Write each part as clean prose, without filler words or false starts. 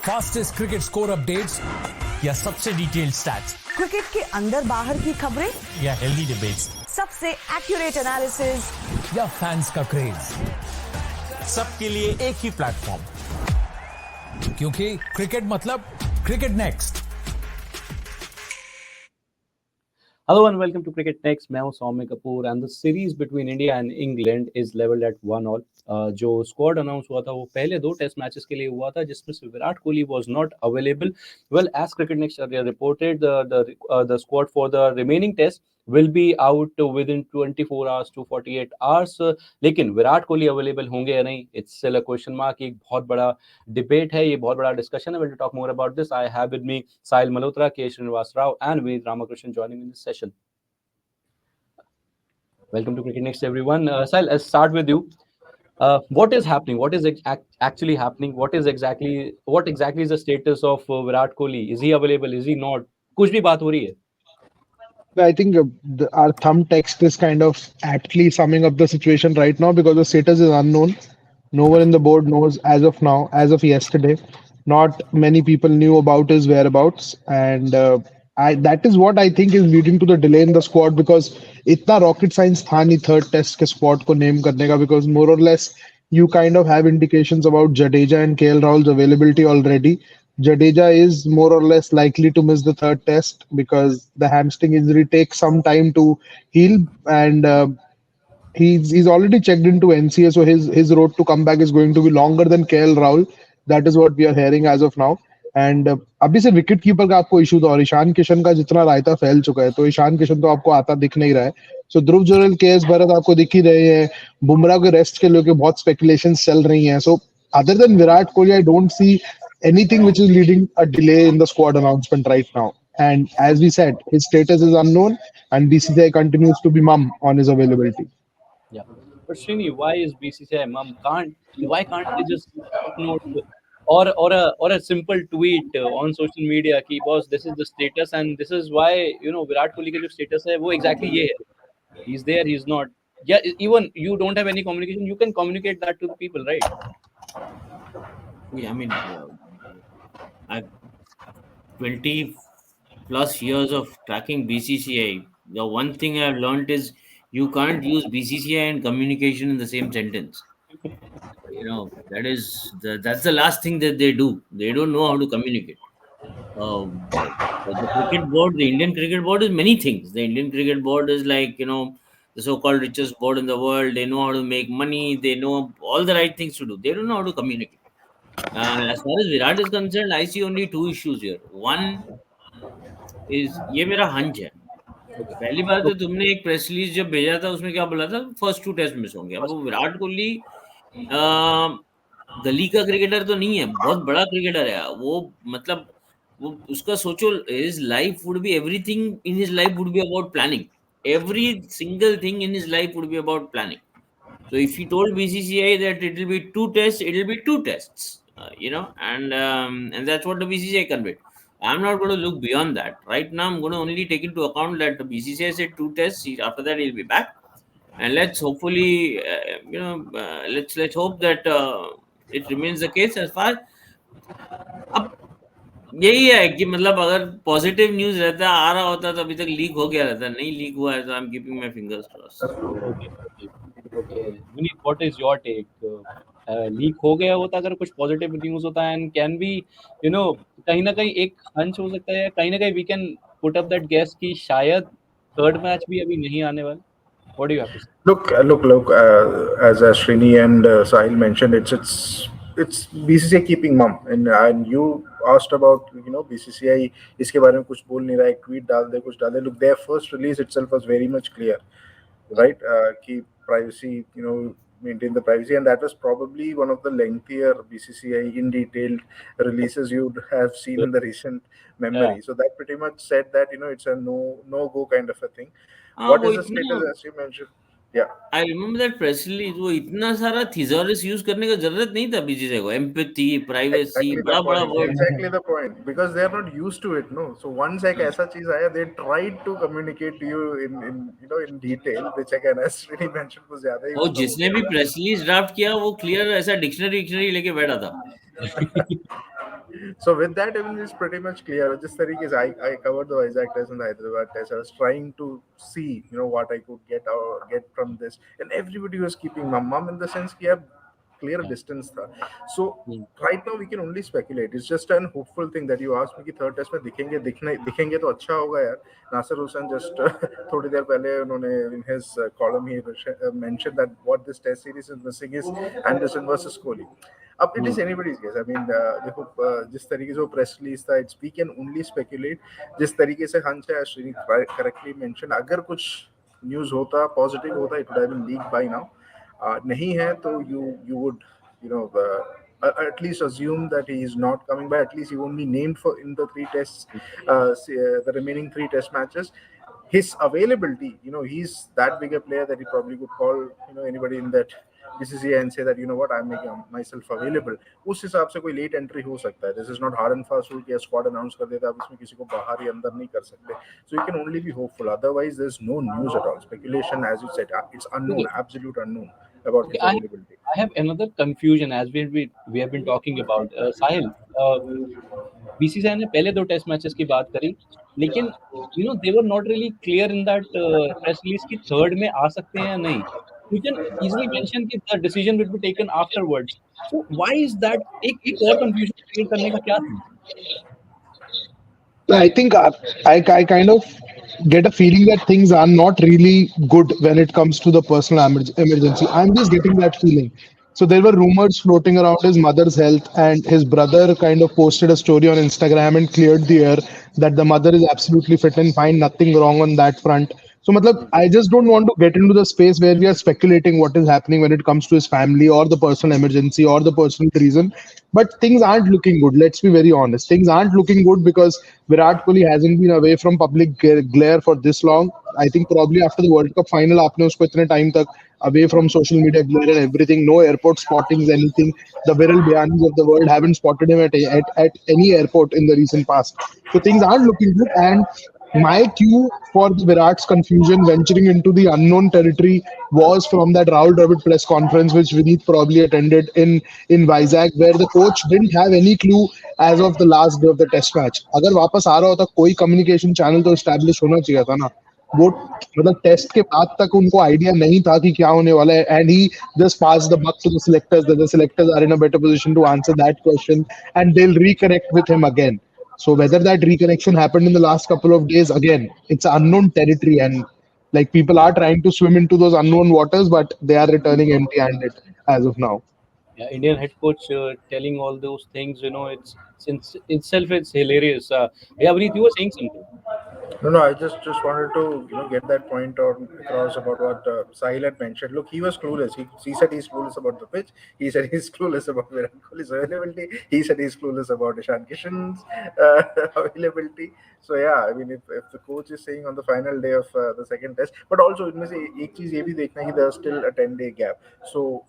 Fastest cricket score updates या सबसे detailed stats, cricket के अंदर बाहर की खबरें या हेल्दी डिबेट्स, सबसे एक्यूरेट एनालिसिस या फैंस का क्रेज, सबके लिए एक ही प्लेटफॉर्म, क्योंकि क्रिकेट मतलब cricket next. Hello and welcome to Cricket Next. मैं हूं सौम्य Kapoor and the series between India and England is leveled at 1-1. जो स्क्वाड अनाउंस हुआ था वो पहले 2 टेस्ट मैचेस के लिए हुआ था जिसमें से Virat Kohli was not available. Well, as Cricket Next reported, the squad for the remaining test will be out within 24 hours to 48 hours. लेकिन विराट कोहली अवेलेबल होंगे या नहीं, it's still a question mark. एक बहुत बड़ा डिबेट है, ये बहुत बड़ा डिस्कशन है. We'll talk more about this. I have with me Sahil Malhotra, K. Srinivas Rao and Vineet Ramakrishnan joining me in this session. Welcome to Cricket Next, everyone. Sahil, let's start with you. What is happening? What is actually happening? What exactly is the status of Virat Kohli? Is he available? Is he not? कुछ भी बात हो रही है. I think our thumb text is kind of actually summing up the situation right now because the status is unknown. No one in the board knows as of now, as of yesterday. Not many people knew about his whereabouts, and that is what I think is leading to the delay in the squad because इतना rocket science था नहीं third test के squad को name करने का because more or less you kind of have indications about Jadeja and KL Rahul's availability already. Jadeja is more or less likely to miss the third test because the hamstring injury takes some time to heal, and he's already checked into NCA, so his road to come back is going to be longer than KL Rahul. That is what we are hearing as of now. And अभी से wicket keeper का आपको issue था और ईशान किशन का जितना रायता फैल चुका है तो ईशान किशन तो आपको आता दिख नहीं रहा है. सो ध्रुव जुरेल, केएस भरत आपको दिख ही रहे हैं. बुमराह के रेस्ट के लेके बहुत स्पेकुलेशंस चल रही हैं. So other than Virat Kohli I don't C anything which is leading a delay in the squad announcement right now. And as we said, his status is unknown and BCCI continues to be mum on his availability. Yeah, but Srini, why is BCCI mum? Why can't they just note or a simple tweet on social media कि boss this is the status and this is why Virat Kohli का जो status है वो exactly ये है. He's there, he's not. Yeah, even you don't have any communication, you can communicate that to the people, right? Yeah, I mean, I've 20 plus years of tracking BCCI. The one thing I've learned is you can't use BCCI and communication in the same sentence. That's the last thing that they do. They don't know how to communicate. The cricket board, the Indian cricket board is many things. The Indian cricket board is like, the so-called richest board in the world. They know how to make money. They know all the right things to do. They don't know how to communicate. As far as Virat is concerned, I see only 2 issues here. One is ये मेरा hunch है. पहली बात तो तुमने एक press release जब भेजा था उसमें क्या बोला था, फर्स्ट 2 टेस्ट मिस होंगे. अब वो विराट कोहली गली का क्रिकेटर तो नहीं है, बहुत बड़ा क्रिकेटर है वो. मतलब वो उसका सोचो, his life would be everything in his life would be about planning. Every single thing in his life would be about planning. So if he told BCCI that it will be 2 tests, it will be 2 tests, and that's what the BCCI conveyed. I'm not going to look beyond that. Right now, I'm going to only take into account that the BCCI said 2 tests. After that, he'll be back, and let's hopefully, let's hope that it remains the case. As far अब यही है कि मतलब अगर positive news रहता आ रहा होता तो अभी तक लीक हो गया रहता. नहीं लीक हुआ है तो I am keeping my fingers crossed. Okay. Vineet, what is your take? Leak हो गया होता अगर कुछ पॉजिटिव न्यूज होता है, एंड कैन बी कहीं ना कहीं एक हंच हो सकता है, कहीं ना कहीं we can put up that guess कि शायद थर्ड मैच भी अभी नहीं आने वाला. What do you have to say? Look. As Srini and Sahil mentioned, it's BCCI keeping mum, and you asked about BCCI इसके बारे में कुछ बोल नहीं रहा है, ट्वीट डाल दे, कुछ डाल दे. Look, their first release itself was very much clear, right? Keep privacy, maintain the privacy, and that was probably one of the lengthier BCCI in detailed releases you'd have seen in the recent memory. So that pretty much said that it's a no go kind of a thing. What is the status, as you mentioned? Yeah, I remember that press release. वो इतना सारा thesaurus use करने का जरूरत नहीं था BCCI को. Empathy, privacy, बड़ा word. exactly the point, because they are not used to it, no. So once एक ऐसा चीज आया, they tried to communicate to you in detail, which again, as really mentioned, was ज्यादा ही. और जिसने भी प्रेस रिलीज ड्राफ्ट किया वो क्लियर ऐसा डिक्शनरी लेके बैठा था. So with that, I mean, it's pretty much clear. Just तरीके से I covered the Vizag test and the Hyderabad test. I was trying to see, what I could get from this, and everybody was keeping mum in the sense कि यार clear Yeah. distance था. So Hmm. right now we can only speculate. It's just an hopeful thing that you asked me कि third test में दिखेंगे तो अच्छा होगा यार. Nasir Hussain just थोड़ी देर पहले उन्होंने in his column he mentioned that what this test series is missing is Anderson versus Kohli. अब it is anybody's guess. I mean, देखो जिस तरीके से वो प्रेस रिलीज था, we can only speculate. जिस तरीके से हंस है, श्री correctly mentioned, अगर कुछ न्यूज होता पॉजिटिव होता, it would have been leaked by now. नहीं है तो you would at least assume that he is not coming by. At least he won't be named for in the three tests, the remaining three test matches. His availability, he's that big a player that he probably could call, anybody in that BCCI and say that, what, I'm making myself available. उस हिसाब से कोई late entry हो सकता है. This is not hard and fast rule कि squad announce कर देता है, आप इसमें किसी को बाहर या अंदर नहीं कर सकते. So you can only be hopeful. Otherwise, there's no news at all. Speculation, as you said, it's unknown, Okay. absolute unknown about Okay. his availability. I have another confusion as we have been talking about Sahil. BCCI ने पहले 2 test matches की बात करी, लेकिन they were not really clear in that press release की third में आ सकते हैं या नहीं. यू कैन इजीली मेंशन कि the decision will be taken afterwards. So why is that? एक और कंफ्यूजन क्रिएट करने का क्या था? I think I kind of get a feeling that things are not really good when it comes to the personal emergency. I'm just getting that feeling. So there were rumors floating around his mother's health, and his brother kind of posted a story on Instagram and cleared the air that the mother is absolutely fit and fine, nothing wrong on that front. So, matlab, I just don't want to get into the space where we are speculating what is happening when it comes to his family or the personal emergency or the personal reason. But things aren't looking good. Let's be very honest. Things aren't looking good because Virat Kohli hasn't been away from public glare for this long. I think probably after the World Cup final, आपने उसको इतने time तक away from social media glare and everything, no airport spottings, anything. The viral Bianis of the world haven't spotted him at any airport in the recent past. So things aren't looking good. And my cue for the Virat's confusion venturing into the unknown territory was from that Rahul Dravid press conference, which Vineet probably attended in Vizag, where the coach didn't have any clue as of the last day of the test match. अगर वापस आ रहा होता कोई communication channel तो establish होना चाहिए था ना. वो मतलब टेस्ट के बाद तक उनको आइडिया नहीं था कि क्या होने वाला है. And he just pass the buck to the selectors that the selectors are in a better position to answer that question and they will reconnect with him again. So whether that reconnection happened in the last couple of days, again, it's unknown territory, and like people are trying to swim into those unknown waters, but they are returning empty-handed as of now. Yeah, Indian head coach telling all those things, it's since itself it's hilarious. Yeah, Avneet, you were saying something. No, I just wanted to get that point on across about what Sahil had mentioned. Look, he was clueless. He said he's clueless about the pitch. He said he's clueless about Virat Kohli's availability. He said he's clueless about Ishan Kishan's availability. So yeah, I mean, if the coach is saying on the final day of the second test, but also इनमें से एक चीज ये भी देखना है कि there's still a 10-day gap. So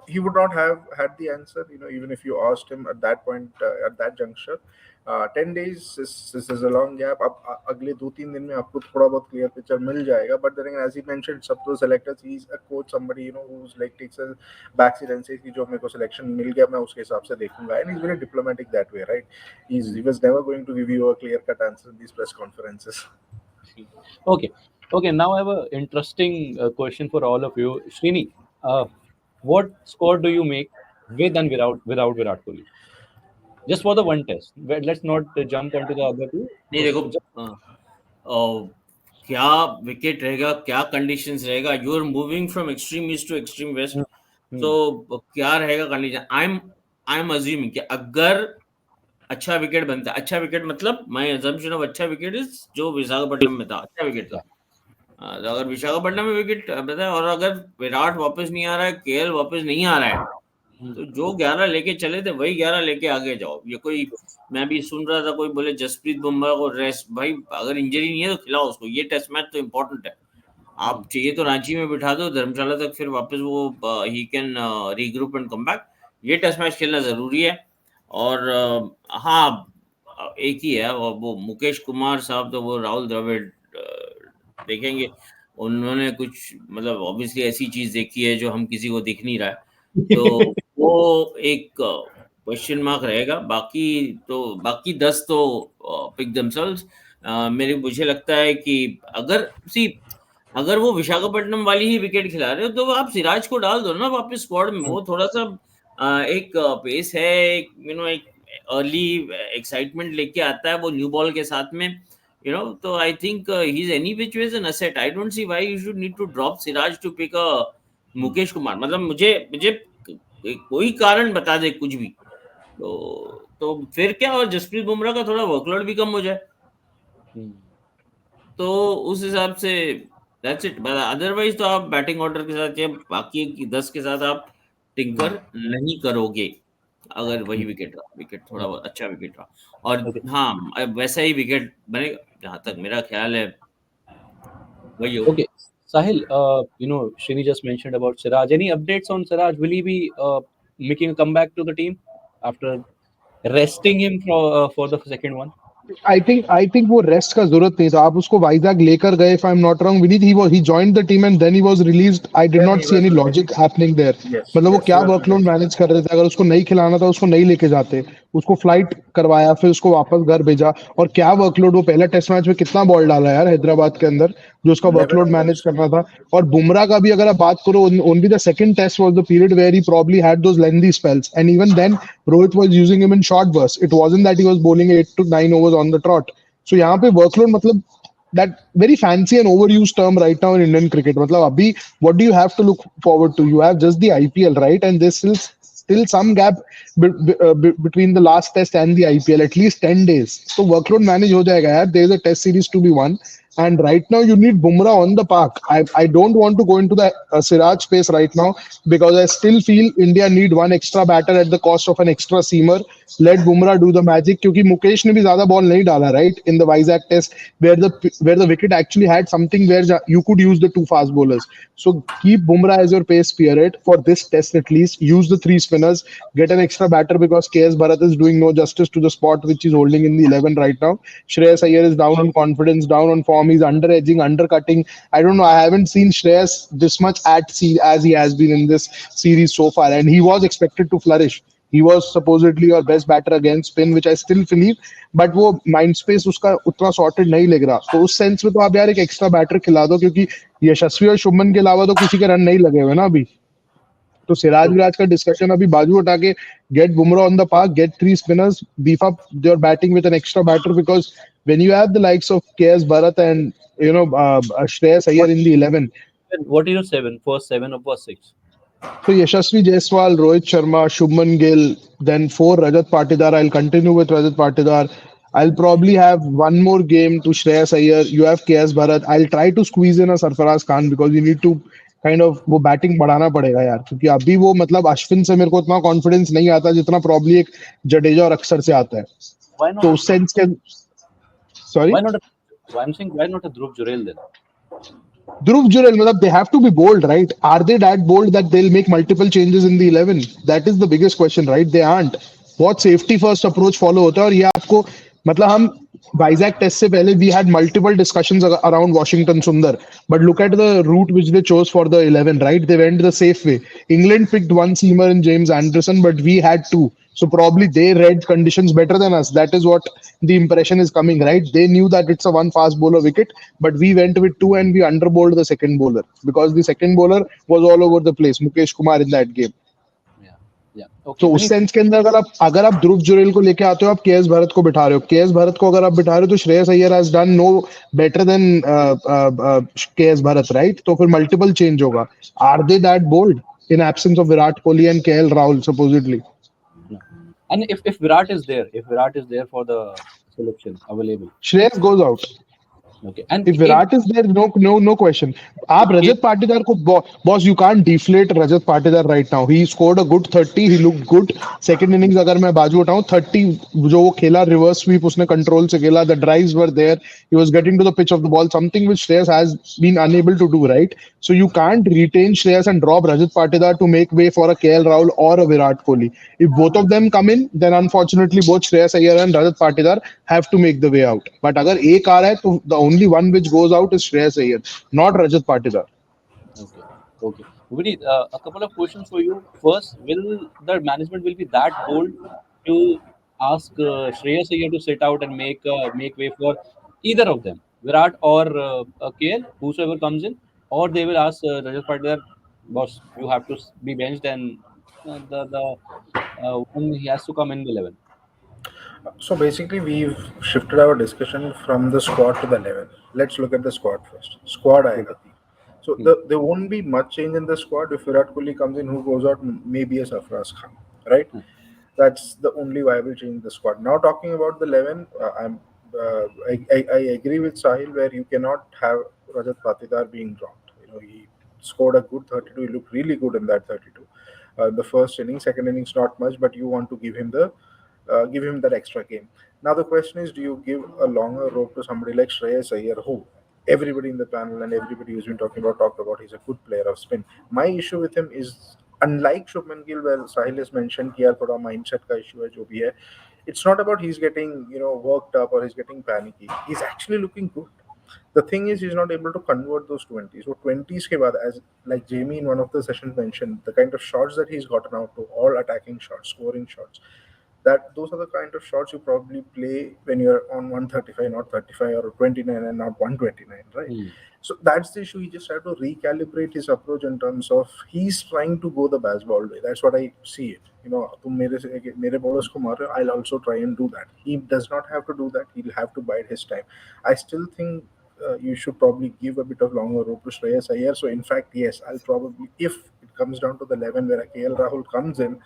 he would not have had the answer, even if you asked him at that point, at that juncture. 10 days is a long gap. अब अगले 2-3 दिन में आपको थोड़ा बहुत क्लियर पिक्चर मिल जाएगा. But then again, as he mentioned, सब तो selectors, he's a coach, somebody who's like takes a backseat and says कि जो मेरे को selection मिल गया मैं उसके हिसाब से देखूंगा. And he's very diplomatic that way, right? He was never going to give you a clear cut answer in these press conferences. Okay. Now I have an interesting question for all of you. Srini, what score do you make with and without Virat Kohli? Just for the one test. Let's not jump onto the other two. नहीं देखो क्या wicket रहेगा, क्या conditions रहेगा. You are moving from extreme east to extreme west. तो क्या रहेगा condition? I am assuming कि अगर अच्छा विकेट बनता है, अच्छा विकेट मतलब माय अजम्पशन ऑफ अच्छा विकेट इज जो विशाखापट्टनम में था, अच्छा विकेट था. तो अगर विशाखापट्टनम में विकेट बताए और अगर विराट वापस नहीं आ रहा है, केएल वापस नहीं आ रहा है, तो जो 11 लेके चले थे वही 11 लेके आगे जाओ. ये कोई, मैं भी सुन रहा था कोई बोले जसप्रीत बुमराह को रेस्ट. भाई अगर इंजरी नहीं है तो खिलाओ उसको. ये टेस्ट मैच तो इम्पोर्टेंट है. आप चाहिए तो रांची में बिठा दो, धर्मशाला तक, फिर वापस वो he can regroup and come back. ये टेस्ट मैच खेलना जरूरी है. और हाँ, एक ही है वो मुकेश कुमार साहब, तो वो राहुल द्रविड़ देखेंगे. उन्होंने कुछ मतलब ऑब्वियसली ऐसी चीज देखी है जो हम किसी को दिख नहीं रहा है. तो वो एक क्वेश्चन मार्क रहेगा। बाकी 10 तो पिक देमसेल्व्स। मुझे लगता है कि अगर वो विशाखापट्टनम वाली ही विकेट खिला रहे हो तो आप सिराज को डाल दो ना वापस स्क्वाड में। वो थोड़ा सा एक पेस है, एक अर्ली एक्साइटमेंट लेके आता है वो न्यू बॉल के साथ में, तो I think he is any which ways an asset. I don't see why you should need to drop Siraj to pick a Mukesh Kumar. मतलब मुझे मुझे कोई कारण बता दे कुछ भी, तो फिर क्या, और जसप्रीत बुमराह का थोड़ा वर्कलोड भी कम हो जाए, तो उस हिसाब से दैट्स इट। अदरवाइज तो आप बैटिंग ऑर्डर के साथ या बाकी 10 के साथ आप टिंकर नहीं करोगे अगर वही विकेट थोड़ा बहुत अच्छा विकेट रहा। और हाँ, वैसा ही विकेट बनेगा जहां तक मेरा ख्याल है, वही होगा। Okay, Sahil, Srini just mentioned about Siraj. Any updates on Siraj? Will he be making a comeback to the team after resting him for the second one? I think वो रेस्ट का जरूरत नहीं था. आप उसको वाइजैक लेकर गए, if I'm not wrong, Vinith, he joined the team and then he was released. I did Then not he see was any released. logic happening there. Yes, मतलब वो yes, क्या he was workload released. Manage कर रहे थे. अगर उसको नहीं खिलाना था उसको नहीं लेके जाते, उसको फ्लाइट करवाया, फिर उसको वापस घर भेजा. और क्या वर्कलोड, वो पहला टेस्ट मैच में कितना बॉल डाला यार हैदराबाद के अंदर, जो उसका 11 वर्कलोड मैनेज overs. करना था. और बुमराह का भी अगर आप बात करो, only the second test was the period where he probably had those lengthy spells, and even then Rohit was using him in short bursts. It wasn't that he was bowling 8 to 9 overs on the trot. So यहाँ पे workload, मतलब that very fancy and overused term right now in Indian cricket. मतलब अभी what do you have to look forward to? You have just the IPL, right? And there's still some gap between the last test and the IPL, at least 10 days. So workload manage हो जाएगा यार. There is a test series to be won. And right now you need Bumrah on the park. I don't want to go into the Siraj space right now because I still feel India need one extra batter at the cost of an extra seamer. Let Bumrah do the magic, क्योंकि मुकेश ने भी ज्यादा ball नहीं डाला, right, in the Vizag test where the wicket actually had something where you could use the two fast bowlers. So keep Bumrah as your pace spirit for this test at least. Use the three spinners, get an extra batter because KS Bharat is doing no justice to the spot which he's holding in the 11 right now. Shreyas Iyer is down on confidence, down on form. He's under edging, undercutting. I don't know. I haven't seen Shreyas this much at sea as he has been in this series so far, and he was expected to flourish. He was supposedly your best batter against spin, which I still believe, but वो mind space उसका उतना sorted नहीं लग रहा. तो उस sense में तो आप यार एक एक्स्ट्रा बैटर खिला दो, क्योंकि यशस्वी और शुभमन के अलावा तो किसी के रन नहीं लगे हुए ना अभी. तो सिराज विराज का डिस्कशन अभी बाजू हटा के, get Bumrah on the park, get three spinners, beef up your batting with an extra batter, because when you have the likes of KS Bharat and Shreyas Iyer in the 11. What is your seven? First seven or first six? So Yashasvi Jaiswal, Rohit Sharma, Shubman Gill, then 4 Rajat Patidar. I'll continue with Rajat Patidar. I'll probably have one more game to Shreyas Iyer. You have KS Bharat. I'll try to squeeze in a Sarfaraz Khan because you need to kind of वो batting बढ़ाना पड़ेगा यार, क्योंकि अभी वो मतलब अश्विन से मेरे को उतना कॉन्फिडेंस नहीं आता जितना प्रॉब्ली एक जडेजा और अक्षर से आता है. तो उस सेंस के sorry Why not a Dhruv Jurel then? Dhruv Jurel, they have to be bold, right? Are they that bold that they'll make multiple changes in the 11? That is the biggest question, right? They aren't. बहुत safety first approach follow होता है. और ये आपको मतलब हम Vizag test से पहले we had multiple discussions around Washington Sundar, but look at the route which they chose for the 11, right? They went the safe way. England picked one seamer in James Anderson, but we had two. So probably they read conditions better than us. That is what the impression is coming, right? They knew that it's a one fast bowler wicket, but we went with two and we underbowled the second bowler because the second bowler was all over the place, Mukesh Kumar, in that game. Okay. तो उस sense के अंदर अगर आप ध्रुव जुरेल को लेके आते हो, आप केएस भरत को बिठा रहे हो. केएस भरत को अगर आप बिठा रहे हो तो Shreyas Iyer has done no better than KS Bharat, right? तो फिर मल्टीपल चेंज होगा. Are they that bold in absence of Virat Kohli and KL Rahul supposedly? And if Virat is there for the selection available, Shreyas goes out. okay. And If Virat is there, no question. आप रजत पाटीदार को boss, you can't deflate Rajat Patidar right now. He scored a good 30. He looked good. Second innings अगर मैं बाजू उठाऊं, 30 जो वो खेला reverse sweep उसने control से खेला. The drives were there. He was getting to the pitch of the ball, something which Shreyas has been unable to do, right? So you can't retain Shreyas and drop Rajat Patidar to make way for a KL Rahul or a Virat Kohli. If both of them come in, then unfortunately both Shreyas Iyer and Rajat Patidar have to make the way out. But अगर एक आ रहा है तो the only one which goes out is Shreyas Iyer, not Rajat Patidar. okay. Vineet, a couple of questions for you. First, will the management will be that bold to ask Shreyas Iyer to sit out and make way for either of them, Virat or KL, whosoever comes in, or they will ask Rajat Patidar, boss, you have to be benched and the when he has to come in the 11. So basically, we've shifted our discussion from the squad to the 11. Let's look at the squad first. Squad आएगा तीन. So Hmm. there won't be much change in the squad if Virat Kohli comes in. Who goes out? Maybe a Sarfaraz Khan, right? Hmm. That's the only viable change in the squad. Now talking about the 11, I agree with Sahil where you cannot have Rajat Patidar being dropped. You know, he scored a good 32. He looked really good in that 32. The first inning, second innings not much, but you want to give him that extra game. Now the question is, do you give a longer rope to somebody like Shreyas Iyer, who everybody in the panel and everybody who's been talked about he's a good player of spin. My issue with him is, unlike Shubman Gill, where Sahil has mentioned कि यार थोड़ा mindset का issue है जो भी है, it's not about he's getting worked up or he's getting panicky. He's actually looking good. The thing is, he's not able to convert those 20s. So 20s ke baad, as like Jamie in one of the sessions mentioned, the kind of shots that he's gotten out to, all attacking shots, scoring shots, that those are the kind of shots you probably play when you're on 135, not 35, or 29 and not 129, right? Hmm. So that's the issue. He just had to recalibrate his approach in terms of he's trying to go the baseball way. That's what I see it. तुम मेरे bowlers को मार रहे हो, I'll also try and do that. He does not have to do that. He'll have to bide his time. I still think you should probably give a bit of longer rope to Shreyas Iyer. So in fact, yes, I'll probably, if it comes down to the 11 where KL Rahul comes in,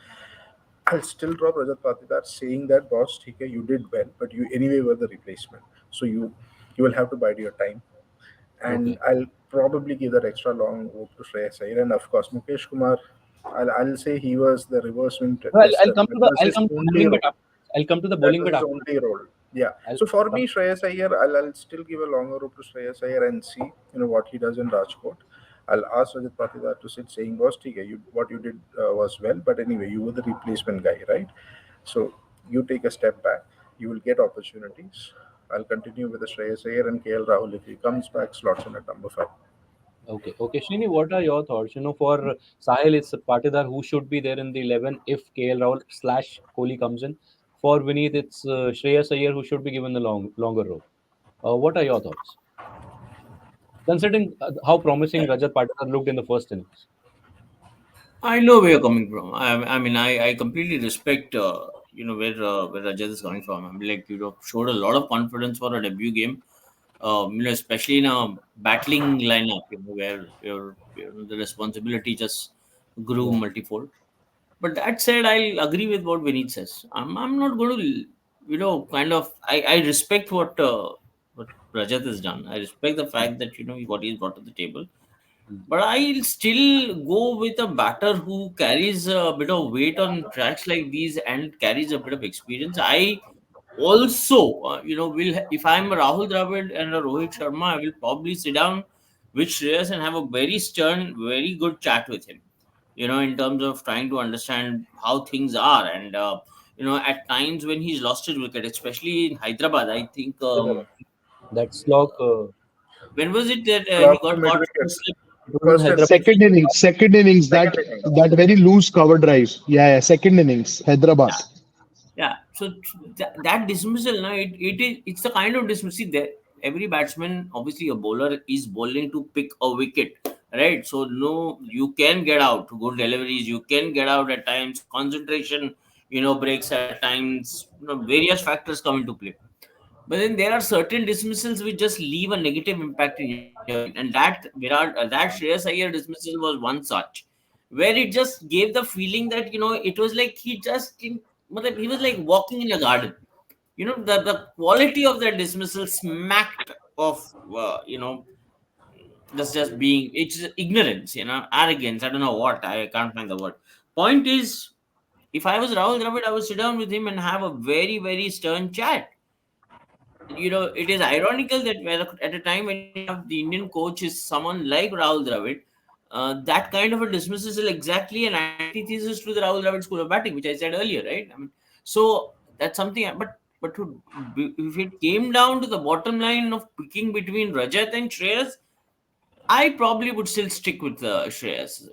I'll still drop Rajat Patidar, saying that boss, okay, you did well, but you anyway were the replacement. So you will have to bide your time. And Okay. I'll probably give that extra long rope to Shreyas Iyer. And of course, Mukesh Kumar, I'll say he was the reverse swing No, I'll tester. come to That the was his only bowling bit role. afterwards. I'll come to the That bowling was bit his afterwards. only role. Yeah. I'll So for come. me, Shreyas Iyer, I'll still give a longer rope to Shreyas Iyer and see what he does in Rajkot. I'll ask Rajat Patidar to sit saying, boss, okay, what you did was well, but anyway, you were the replacement guy, right? So you take a step back. You will get opportunities. I'll continue with the Shreyas Iyer and KL Rahul. If he comes back, slots in at number 5. Okay, okay. Srini, what are your thoughts? For Sahil, it's Patidar who should be there in the 11 if KL Rahul slash Kohli comes in. For Vineet, it's Shreyas Iyer who should be given the longer rope. What are your thoughts? Considering how promising Rajat Patidar looked in the first innings. I know where you're coming from. I mean, I completely respect, where Rajat is coming from. I mean, like, showed a lot of confidence for a debut game. Especially in a battling lineup, where the responsibility just grew Yeah. multifold. But that said, I'll agree with what Vinit says. I'm not going to, kind of. I respect what Rajat has done. I respect the fact that what he's brought to the table. Mm. But I'll still go with a batter who carries a bit of weight on tracks like these and carries a bit of experience. I also, will if I'm a Rahul Dravid and a Rohit Sharma, I will probably sit down with Shreyas and have a very stern, very good chat with him. In terms of trying to understand how things are, and at times when he's lost his wicket, especially in Hyderabad, I think. That slog, When was it that he Clock to got mid caught wicket. slip? it was in First Hyderabad. innings. Second innings, Second that innings. very loose cover drive. Yeah, second innings, Hyderabad. Yeah, so that dismissal, now it's the kind of dismissal. See, there every batsman, obviously, a bowler is bowling to pick a wicket, right? So no, you can get out good deliveries, you can get out at times. Concentration, breaks at times. Various factors come into play. But then there are certain dismissals which just leave a negative impact in your mind, and that Shreyas Iyer dismissal was one such, where it just gave the feeling that it was like he was like walking in a garden. The quality of that dismissal smacked of just being, it's ignorance, arrogance. I don't know what, I can't find the word. Point is, if I was Rahul Dravid, I would sit down with him and have a very, very stern chat. It is ironical that at a time when you have the Indian coach is someone like Rahul Dravid, that kind of a dismissal is exactly an antithesis to the Rahul Dravid school of batting, which I said earlier, right? I mean, so that's something. If it came down to the bottom line of picking between Rajat and Shreyas, I probably would still stick with Shreyas.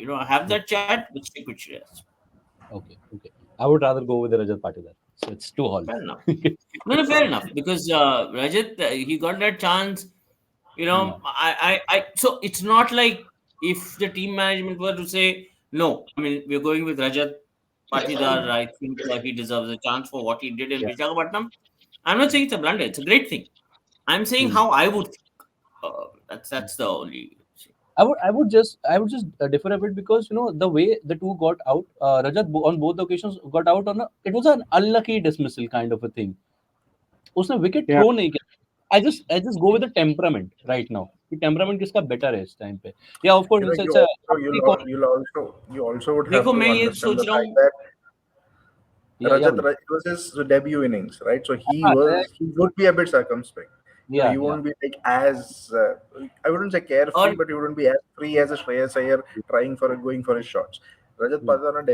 have that chat, but stick with Shreyas. Okay, okay. I would rather go with the Rajat Patidar. So it's 2-all. Fair enough. No, fair enough. Because Rajat, he got that chance. So it's not like if the team management were to say, no, I mean, we're going with Rajat Patidar. I think he deserves a chance for what he did in Yeah. Visakhapatnam. I'm not saying it's a blunder. It's a great thing. I'm saying Hmm. how I would think. That's the only. I would just differ a bit because the way the two got out, Rajat on both occasions got out it was an unlucky dismissal kind of a thing. उसने wicket Yeah. throw नहीं किया. I just go with the temperament right now. कि temperament किसका better है इस time पे. Yeah, of course You know, it's you a also you also would have देखो to मैं ये understand सोच the रहा fact हूँ. that yeah, it was his debut innings, right? So he yeah, would be a bit circumspect. yeah, He yeah. won't be like as I wouldn't say carefree, और but he wouldn't be as free as a Shreyas Iyer going for his shots. Rajat Patidar on a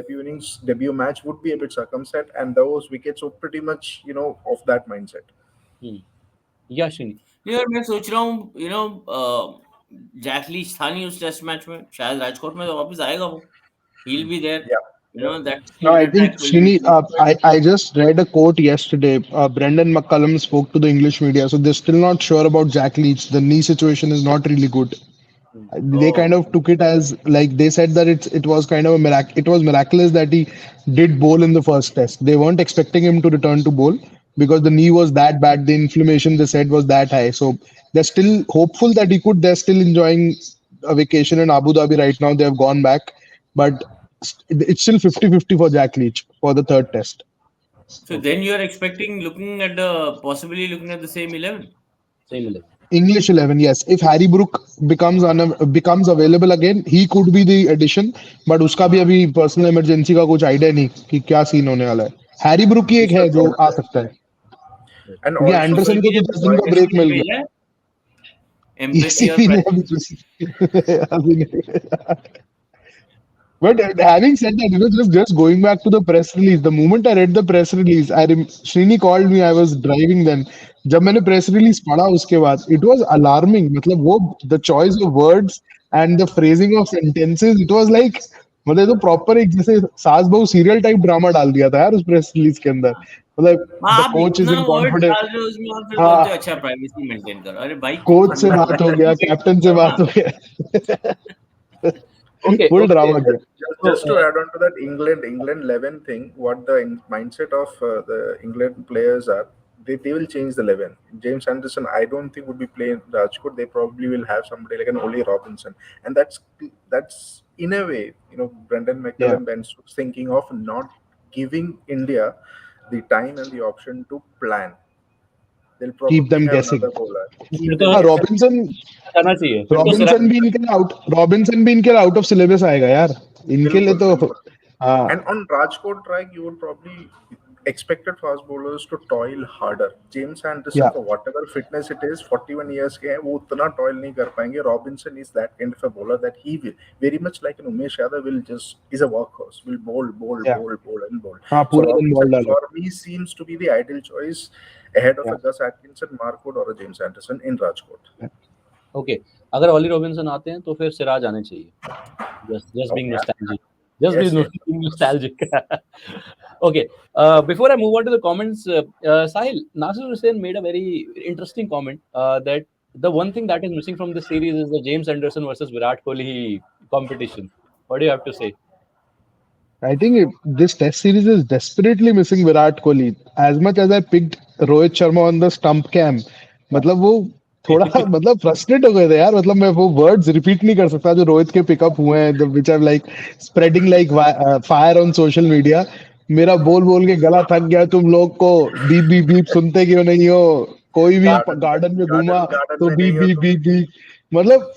debut match would be a bit circumspect, and those wickets were pretty much of that mindset. Hmm. Yeah, Shini. यार मैं सोच रहा हूँ Jack Leach था नहीं उस test match में, शायद राजकोट में तो वापस आएगा वो. He'll be there. Yeah, That No, skilled I think attack will be. Srini, I just read a quote yesterday. Brendan McCullum spoke to the English media, so they're still not sure about Jack Leach. The knee situation is not really good. They kind Oh, of took it as like they said that it was kind of a miracle. It was miraculous that he did bowl in the first test. They weren't expecting him to return to bowl because the knee was that bad. The inflammation they said was that high. So they're still hopeful that he could. They're still enjoying a vacation in Abu Dhabi right now. They have gone back, but it's still 50-50 for Jack Leach for the third test. so then you are expecting possibly looking at the same 11. Same 11. English 11, yes. If Harry Brook becomes available again, he could be the addition. But उसका भी अभी personal emergency का कुछ idea नहीं कि क्या scene होने वाला है. हैरी ब्रूक ही एक है जो आ सकता है and क्योंकि also एंडरसन को इसीलिए तो 10 दिन का ब्रेक मिल गया. भेजा है Embrace इसीलिए अभी नहीं. But having said that, just going back to the press release, the moment I read the press release, Srini called me, I was driving then. जब मैंने press release पढ़ा उसके बाद, it was alarming. मतलब वो the choice of words and the phrasing of sentences, it was like मतलब तो proper एक जैसे सास बहू serial type drama डाल दिया था यार उस press release के अंदर. मतलब the आप coach is इतना in वर्ड confidence. डाल रहे हो उसमें और फिर हाँ, बोलते हो अच्छा प्राइवेसी मेंटेन करो. अरे भाई कोच से बात हो गया, प्राइवेसी कैप्टन से करो बात ना. हो गया. Okay, Full okay. drama किया. So, just to add on to that England 11 thing, what the mindset of the England players are, they will change the 11. James Anderson, I don't think would be playing Rajkot. They probably will have somebody like an Ollie Robinson, and that's in a way, Brendan Yeah. McCullum and Stokes thinking of not giving India the time and the option to plan. They'll probably Keep them have guessing. another bowler. फिर Keep तो them हाँ, guessing. Robinson करना चाहिए. फिर तो Siraj Robinson भी इनके out of syllabus आएगा यार इनके लिए बिल्कुल, तो. बिल्कुल. हाँ, And on Rajkot track, you would probably expected fast bowlers to toil harder. James Anderson, yeah, for whatever fitness it is, 41 years के हैं, वो उतना toil नहीं कर पाएंगे. Robinson is that kind of a bowler that he will very much like an Umesh Yadav is a workhorse. Will bowl, yeah. and bowl. हाँ, So पूरा दिन बॉल Robinson डालो. for me seems to be the ideal choice ahead of Yeah. a Gus Atkinson, Mark Wood, or a James Anderson in Rajkot. Okay, अगर Ollie Robinson आते हैं तो फिर सिराज आने चाहिए. Just being Okay. nostalgic. Just Yes, yes, being nostalgic. Okay, before I move on to the comments, Sahil, Nasir Hussain made a very interesting comment that the one thing that is missing from this series is the James Anderson versus Virat Kohli competition. What do you have to say? I think this test series is desperately missing Virat Kohli. As much as I picked Rohit Sharma on the stump cam, मतलब वो थोड़ा मतलब frustrate हो गए थे यार. मतलब मैं वो वर्ड्स रिपीट नहीं कर सकता जो रोहित के पिकअप हुए हैं which are like spreading like fire on social media. मेरा बोल बोल के गला थक गया. तुम लोग को बीप बीप बीप सुनते क्यों नहीं हो. कोई भी गार्डन में घूमा तो में बीप नहीं हो बीप तुम. Beep beep. मतलब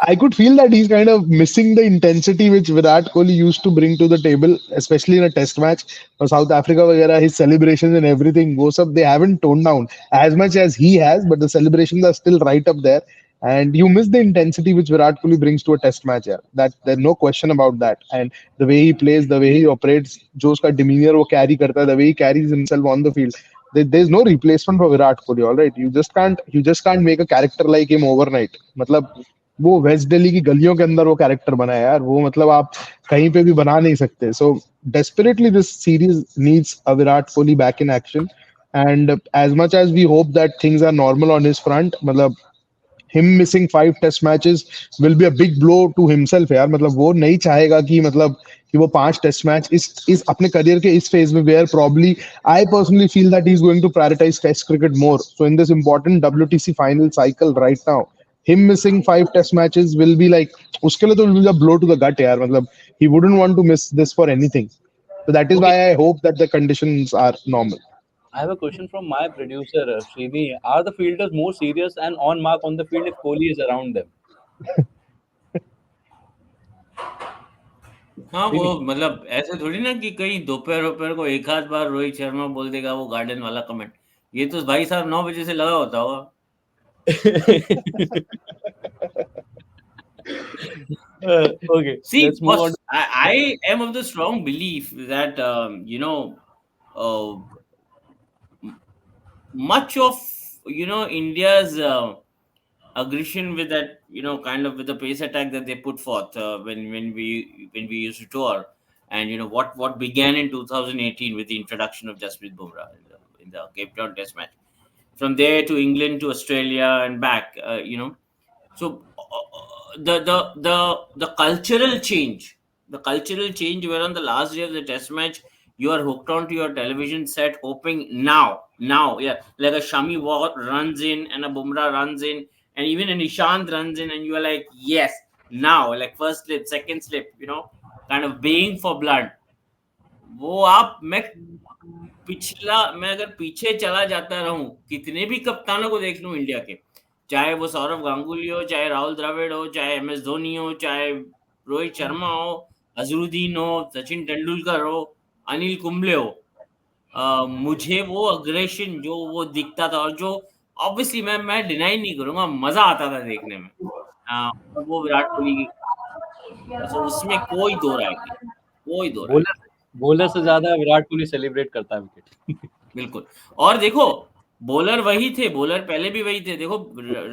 I could feel that he's kind of missing the intensity which Virat Kohli used to bring to the table, especially in a test match or South Africa, वगैरह, his celebrations and everything. वो सब they haven't toned down as much as he has, but the celebrations are still right up there. And you miss the intensity which Virat Kohli brings to a test match. Yeah, that there's no question about that. And the way he plays, the way he operates, जो उसका demeanor वो carry करता है, the way he carries himself on the field. There's no replacement for Virat Kohli. All right, you just can't make a character like him overnight. मतलब वो waste Delhi की गलियों के अंदर वो कैरेक्टर बना है यार, वो मतलब आप कहीं पे भी बना नहीं सकते. सो desperately this series needs a Virat Kohli back in action, and as much as we hope that things are normal on his front, मतलब him missing 5 test matches will be a big blow to himself यार. मतलब वो नहीं चाहेगा कि मतलब कि वो 5 टेस्ट मैच इस अपने करियर के इस फेज में, where probably I personally feel that he's going to prioritize test cricket more. So in this important WTC final cycle right now, him missing 5 test matches will be like, उसके लिए तो will be a blow to the gut यार. मतलब he wouldn't want to miss this for anything. So that is Okay, why I hope that the conditions are normal. I have a question from my producer, Srini. Are the fielders more serious and on mark on the field if Kohli is around them? हाँ, वो Srini? मतलब ऐसे थोड़ी ना कि कहीं दोपहर दोपहर को एक आध बार रोहित शर्मा बोल देगा वो गार्डन वाला कमेंट. ये तो भाई साहब 9 बजे से लगा होता होगा. Okay, See, let's move on. boss, I am of the strong belief that uh, much of India's aggression with that, kind of with the pace attack that they put forth when we used to tour, and what began in 2018 with the introduction of Jasprit Bumrah in the Cape Town Test match. From there to England to Australia and back, so the cultural change where on the last day of the test match you are hooked onto your television set hoping now, yeah, like a Shami runs in and a Bumrah runs in and even an Ishant runs in and you are like, yes, now, like first slip, second slip, kind of baying for blood. वो आप मैं अगर पीछे चला जाता रहूं, कितने भी कप्तानों को देख लूं इंडिया के, चाहे वो सौरव गांगुली हो, चाहे राहुल द्रविड़ हो, चाहे MS धोनी हो, चाहे रोहित शर्मा हो, अजरुद्दीन हो, सचिन तेंदुलकर हो, अनिल कुंबले हो, मुझे वो अग्रेशन जो वो दिखता था और जो ऑब्वियसली मैं डिनाई नहीं करूंगा, मजा आता था देखने में. और वो विराट कोहली की, सो उसमें कोई दो राय नहीं, कोई दो राय बॉलर बॉलर से ज्यादा विराट कोहली सेलिब्रेट करता है विकेट. बिल्कुल. और देखो, बॉलर वही थे, बॉलर पहले भी वही थे. देखो,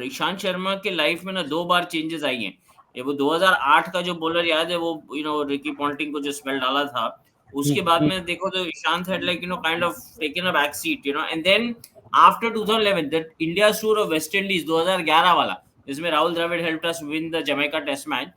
ईशांत शर्मा के लाइफ में ना 2 बार चेंजेस आई हैं. ये वो 2008 का जो बॉलर याद है, वो रिकी पॉन्टिंग को जो स्पेल डाला था, उसके बाद में देखो तो Ishant had like kind of taken a back seat, and then after 2011 that India tour of West Indies 2011 वाला, जिसमें Rahul Dravid helped us win the Jamaica test match.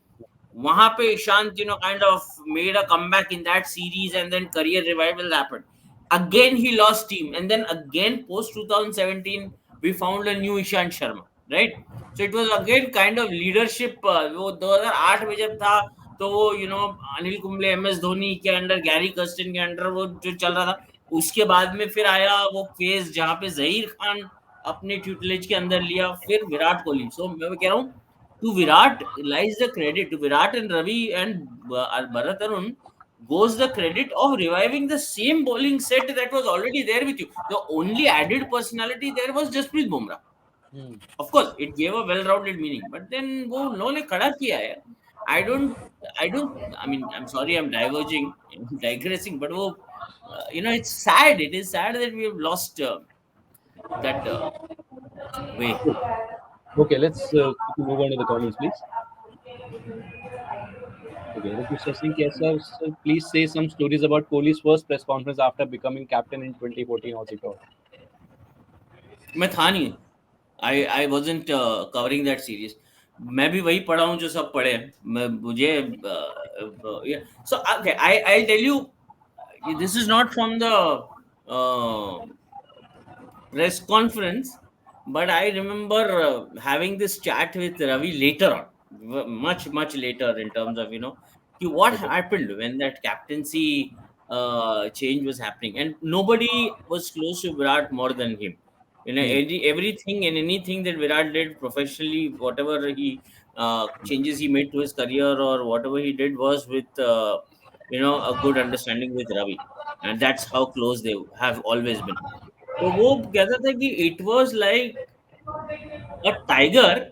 वहां पे Ishant kind of made a comeback in that series and then career revival happened. Again he lost team, and then again post 2017 we found a new Ishant Sharma, right? So it was again kind of leadership. वो 2008 में जब था तो वो Anil Kumble, MS Dhoni के under, Gary Kirsten के under वो जो चल रहा था. उसके बाद में फिर आया वो फेज जहां पे जहीर खान अपने ट्यूटलेज के अंदर लिया, फिर विराट कोहली. सो मैं कह रहा हूँ, to Virat lies the credit, to Virat and Ravi and Bharat Arun goes the credit of reviving the same bowling set that was already there with you. The only added personality there was Jasprit Bumrah. Of course, it gave a well-rounded meaning, but then वो उन्होंने खड़ा किया है. I don't, I mean, I'm sorry, I'm diverging, digressing, but वो, it's sad. It is sad that we have lost that way. Okay, let's quickly move on to the comments, please. Okay, Ritu Singh, yes, sir, please say some stories about Kohli's first press conference after becoming captain in 2014 Aussie Tour. मैं था नहीं. I wasn't covering that series. मैं भी वही पढ़ा हूँ जो सब पढ़े हैं. मुझे so okay, I'll tell you, this is not from the press conference, but I remember having this chat with Ravi later on, much later, in terms of what happened when that captaincy change was happening, and nobody was close to Virat more than him. Everything and anything that Virat did professionally, whatever he changes he made to his career or whatever he did, was with a good understanding with Ravi, and that's how close they have always been. तो वो कहता था कि it was like a tiger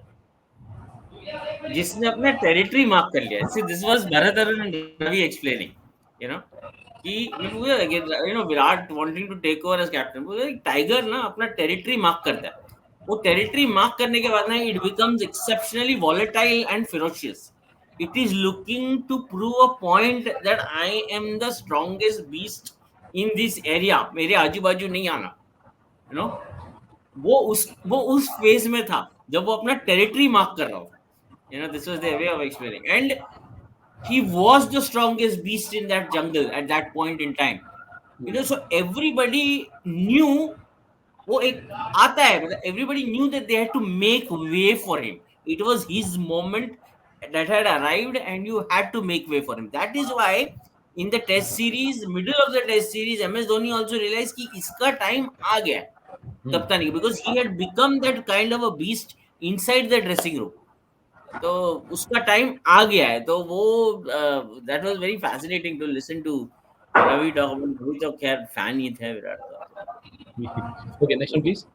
जिसने अपना territory mark कर लिया. See, this was Bharat Arun and Ravi explaining, कि मैं पूछा Virat wanting to take over as captain, tiger ना अपना टेरिटरी मार्क करता है. वो टेरिटरी मार्क करने के बाद ना it becomes exceptionally volatile and ferocious. It is looking to prove a point that I am the strongest beast in this area. मेरे आजू बाजू नहीं आना, you know. वो उस फेज में था जब वो अपना टेरिटरी मार्क कर रहा हो. You know, this was their way of explaining. And he was the strongest beast in that jungle at that point in time. You know, so everybody knew वो एक आता है, मतलब everybody knew that they had to make way for him. It was his moment that had arrived and you had to make way for him. That is why in the test series, middle of the test series, MS Dhoni also realized कि इसका time आ गया है कप्तानी के, because he had become that kind of a beast inside the dressing room. तो उसका time आ गया है. तो वो that was very fascinating to listen to Ravi talk about. Ravi तो खैर फैन ही थे विराट का. Okay, next one, please.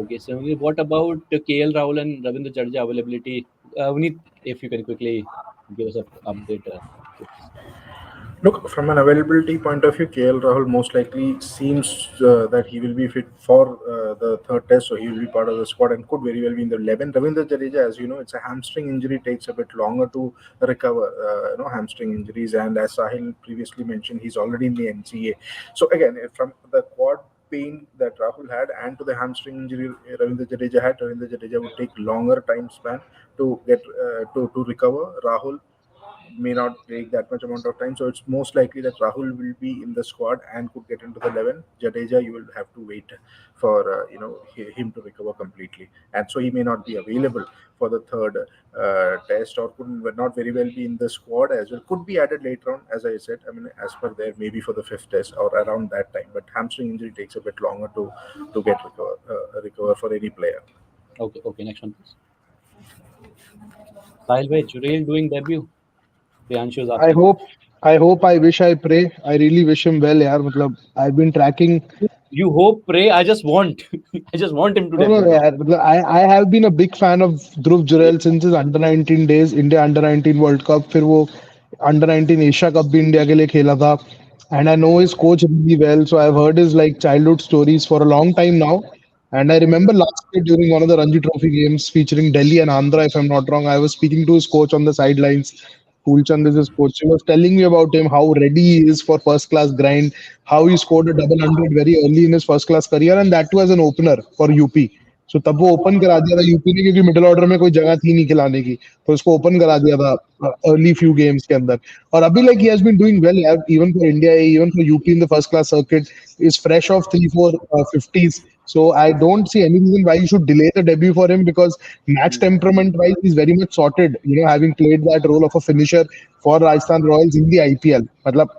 Okay, so what about KL Rahul and Ravindra Jadeja availability? Vineet, if you can quickly give us an update. Look, from an availability point of view, KL Rahul most likely seems that he will be fit for the third test, so he will be part of the squad and could very well be in the 11. Ravindra Jadeja, as you know, it's a hamstring injury, takes a bit longer to recover, hamstring injuries. And as Sahil previously mentioned, he's already in the NCA. So again, from the quad pain that Rahul had and to the hamstring injury Ravindra Jadeja had, Ravindra Jadeja would take longer time span to get to recover. Rahul may not take that much amount of time. So it's most likely that Rahul will be in the squad and could get into the 11. Jadeja, you will have to wait for him to recover completely, and so he may not be available for the third test, or could not very well be in the squad as well. Could be added later on, as I said. I mean, as per there, maybe for the fifth test or around that time. But hamstring injury takes a bit longer to get recover for any player. Okay, next one, please. Sahil bhai, Jurel doing debut. Priyanshu is asking. I hope, I wish, I pray. I really wish him well, yaar. Matlab, I've been tracking. You hope, pray. I just want, I just want him to No, debut. yaar. Matlab, I have been a big fan of Dhruv Jurel since his under 19 days, India under 19 World Cup. फिर वो under 19 Asia Cup भी India के लिए खेला था. And I know his coach really well, so I've heard his like childhood stories for a long time now. And I remember last year during one of the Ranji Trophy games featuring Delhi and Andhra, if I'm not wrong, I was speaking to his coach on the sidelines. Poolchand is his coach. He was telling me about him, how ready he is for first class grind, how he scored a double hundred very early in his first class career, and that too as an opener for UP. So तब वो open करा दिया था UP ने, क्योंकि middle order में कोई जगह थी नहीं खिलाने की, तो उसको ओपन करा दिया था अर्ली फ्यू गेम्स के अंदर. और अभी like he has been doing well even for India, even for UP in the first class circuit, is fresh off 3-4 50s. So I don't see any reason why you should delay the debut for him, because match temperament wise he's very much sorted, having played that role of a finisher for Rajasthan Royals in the IPL. मतलब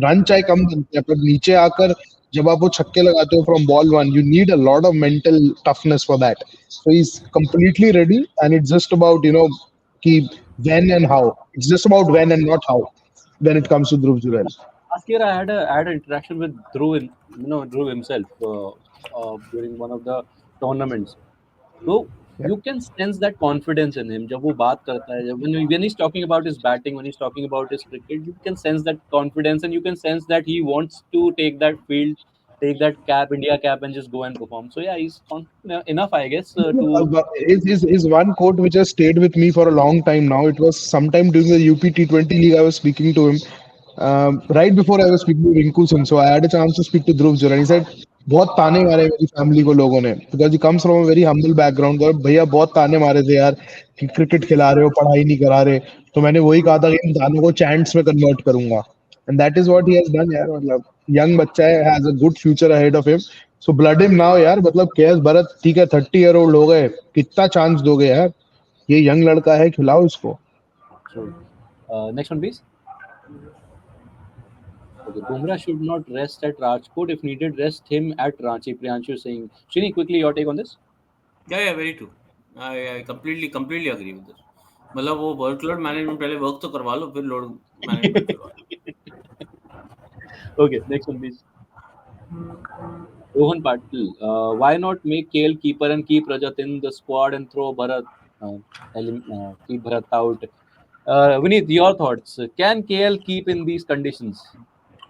run चाहे कम बनते हैं, पर नीचे आकर जब आप वो छक्के लगाते हो from ball one, you need a lot of mental toughness for that. So he is completely ready, and it's just about कि when and how. It's just about when and not how when it comes to Dhruv Jurel. Last year, I had an interaction with Dhruv, Dhruv himself during one of the tournaments. So you can sense that confidence in him. जब वो बात करता है, when he's talking about his batting, when he's talking about his cricket, you can sense that confidence, and you can sense that he wants to take that field, take that cap, India cap, and just go and perform. So yeah, he's confident enough, I guess, to. Is one quote which has stayed with me for a long time now. It was sometime during the UP T20 league. I was speaking to him right before I was speaking to Rinku Singh. So I had a chance to speak to Dhruv Jurel. He said, बहुत ताने मारे मेरी family को लोगों ने, because he comes from a very humble background. और भैया बहुत ताने मारे थे यार कि क्रिकेट खिला रहे हो, पढ़ाई नहीं करा रहे. तो मैंने वही कहा था कि इन तानों को चैंट्स में कन्वर्ट करूंगा, and that is what he has done यार. मतलब यंग बच्चा है, has a good future ahead of him. So blood him now यार. मतलब केएस भरत ठीक है, 30-year-old हो गए, कितना चांस दोगे यार? ये यंग लड़का है, खिलाओ इसको. Next one, please. Okay, Bumrah should not rest at Rajkot. If needed, rest him at Ranchi. Priyanshu is saying. Srini, quickly your take on this. Yeah, very true. I completely agree with this. मतलब वो workload management पहले work तो करवा लो, फिर load management करवा लो. Okay, next one, please. Rohan Patil, why not make KL keeper and keep Rajat in the squad and throw Bharat, keep Bharat out? Vineet, your thoughts. Can KL keep in these conditions?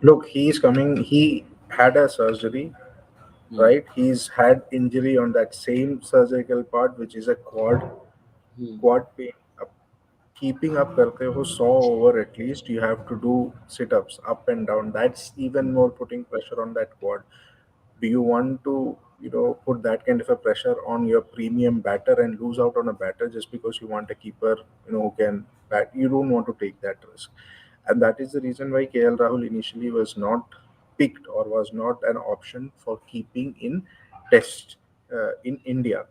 Look, he is coming. He had a surgery right? He's had injury on that same surgical part, which is a quad pain. Up, keeping up करते हो 100 over at least, you have to do sit-ups up and down. That's even more putting pressure on that quad. Do you want to, put that kind of a pressure on your premium batter and lose out on a batter just because you want a keeper, who can bat? You don't want to take that risk, and that is the reason why KL Rahul initially was not picked or was not an option for keeping in test in India.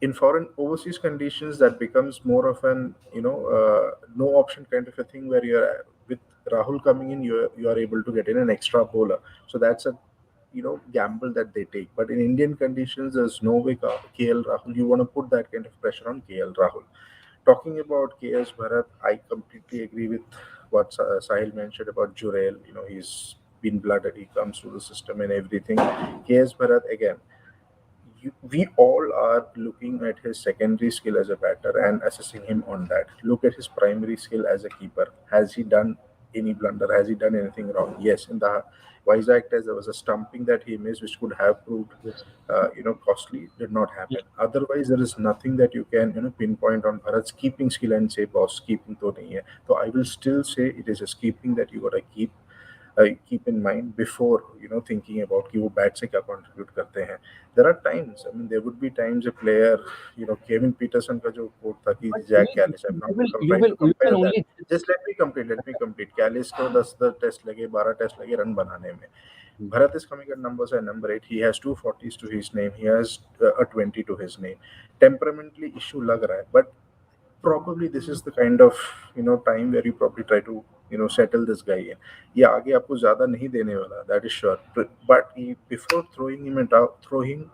In foreign overseas conditions, that becomes more of an, no option kind of a thing, where you're with Rahul coming in, you are able to get in an extra bowler. So that's a, gamble that they take. But in Indian conditions, there's no way KL Rahul, you want to put that kind of pressure on KL Rahul. Talking about KS Bharat, I completely agree with what Sahil mentioned about Jurel. He's been blooded, he comes through the system and everything. KS Bharat, again, we all are looking at his secondary skill as a batter and assessing him on that. Look at his primary skill as a keeper. Has he done any blunder? Has he done anything wrong? Yes, in the Vizag test, there was a stumping that he missed, which could have proved, Yes. costly. Did not Yeah. happen. Otherwise, there is nothing that you can, pinpoint on Bharat's keeping skill and say, boss, keeping to nahi hai. So I will still say it is his keeping that you gotta keep in mind before, thinking about कि वो bat से क्या contribute करते हैं. There are times, I mean, there would be times a player, Kevin Peterson का जो quote था कि But Jack Callis, I'm not trying to you can compare that. only Just let me complete. Callis को 10 test लगे, 12 test लगे run बनाने में. Bharat is coming at numbers at number 8. He has 240s to his name. He has a 20 to his name. Temperamentally issue लग रहा है, but probably this is the kind of, time where you probably try to, settle this guy in. ये आगे आपको ज्यादा नहीं देने वाला, that is sure. But before throwing him out, throwing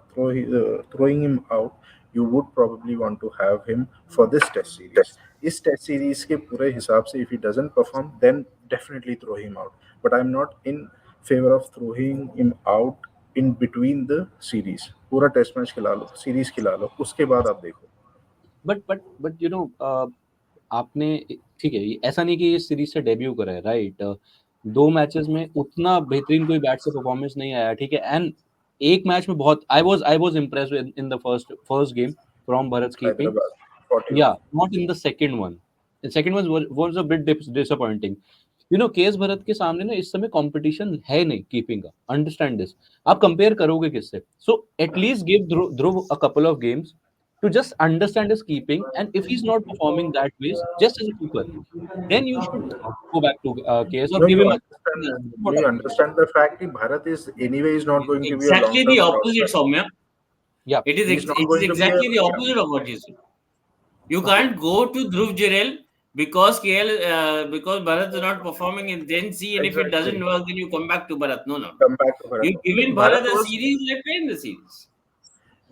him out, you would probably want to have him for this test series. इस test series के पूरे हिसाब से, if he doesn't perform, then definitely throw him out. But I'm not in favor of throwing him out in between the series. पूरा test match खिला लो, series खिला लो, उसके बाद आप देखो. बट आपने ठीक है, ऐसा नहीं कि ये सीरीज से डेब्यू करा है, राइट? 2 मैचेस में उतना बेहतरीन कोई बैट से परफॉर्मेंस नहीं आया, ठीक है? एंड एक मैच में बहुत I was impressed in the first game from Bharat keeping. Hyderabad, 41. Yeah, not in the second one. The second one was a bit disappointing. KS Bharat के सामने ना इस समय कंपटीशन है नहीं कीपिंग का. Understand this. आप कंपेयर करोगे किससे? So at least give Dhruv a couple of games to just understand his keeping, and if he's not performing that ways just as a keeper, then you should go back to KS or No, give you him a understand. what You up. understand the fact that Bharat is anyway is not going to be a Exactly the long-term opposite, prospect. Soumya. Yeah, He's not It is going to be a, exactly the yeah. opposite of what you said. You can't go to Dhruv Jirel because because Bharat is not performing and then see, and if it doesn't Exactly. work, then you come back to Bharat. No, no, no. Come back to Bharat. You've given Bharat Bharat a was series, let play in the series.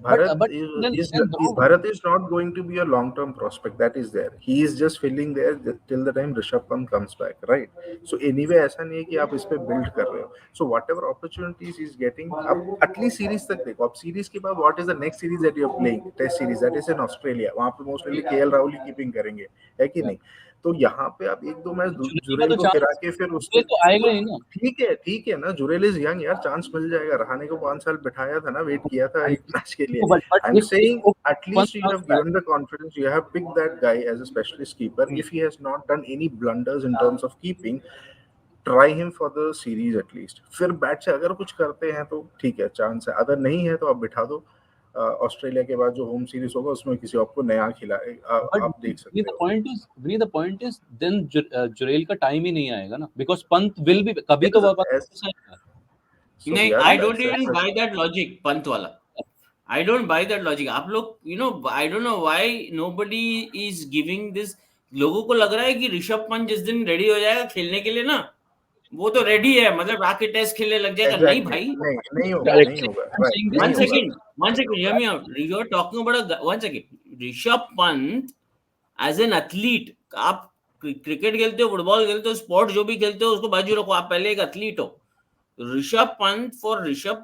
Bharat but is, is then Dhruv, Bharat is not going to be a long-term prospect. That is there. He is just filling there till the time Rishabh Pant comes back, right? So anyway, ऐसा नहीं है कि आप इस पे build कर रहे हो. So whatever opportunities he's getting, आप at least series तक देखो. अब series के बाद what is the next series that you're playing? Test series that is in Australia. वहाँ पे mostly KL Rahul ही keeping करेंगे, है कि yeah. नहीं? तो यहाँ पे आप एक दो मैच जुरेल का जुरेल तो को गिरा चांस के फिर उसके तो आएगा ही ना. ठीक है ना. जुरेल इज यंग यार, चांस मिल जाएगा. रहाणे को 5 साल बिठाया था ना, वेट किया था एक मैच के लिए. But I'm if saying at one least you comes have back, given the confidence, you have picked that guy as a specialist keeper. If he has not done any blunders in terms of keeping, try him for the series at least. फिर bat से अगर कुछ करते हैं तो ठीक है, chance है. अगर नहीं है तो आप बिठा दो. ऑस्ट्रेलिया के बाद जो होम सीरीज होगा उसमें किसी आपको नया खिलाए, but आप देख सकते हो. the point is then Jurel का टाइम ही नहीं आएगा ना, because पंत will be कभी तो वापस आएगा. So नहीं, we are I in don't that even buy that logic, Pant wala. I don't buy that logic. आप लोग, I don't know why nobody is giving this. लोगों को लग रहा है कि ऋषभ पंत जिस दिन रेडी हो जाएगा खेलने के लिए ना, वो तो रेडी है, मतलब आके टेस्ट खेलने लग जाएगा. नहीं exactly. भाई. नहीं होगा, I'm नहीं saying, होगा, I'm right? saying this नहीं होगा. One second, hear me out. You're talking about one second. Rishabh Pant as an athlete, आप क्रिकेट खेलते हो, फुटबॉल खेलते हो, स्पोर्ट जो भी खेलते हो उसको बाजू रखो, आप पहले एक एथलीट हो. Rishabh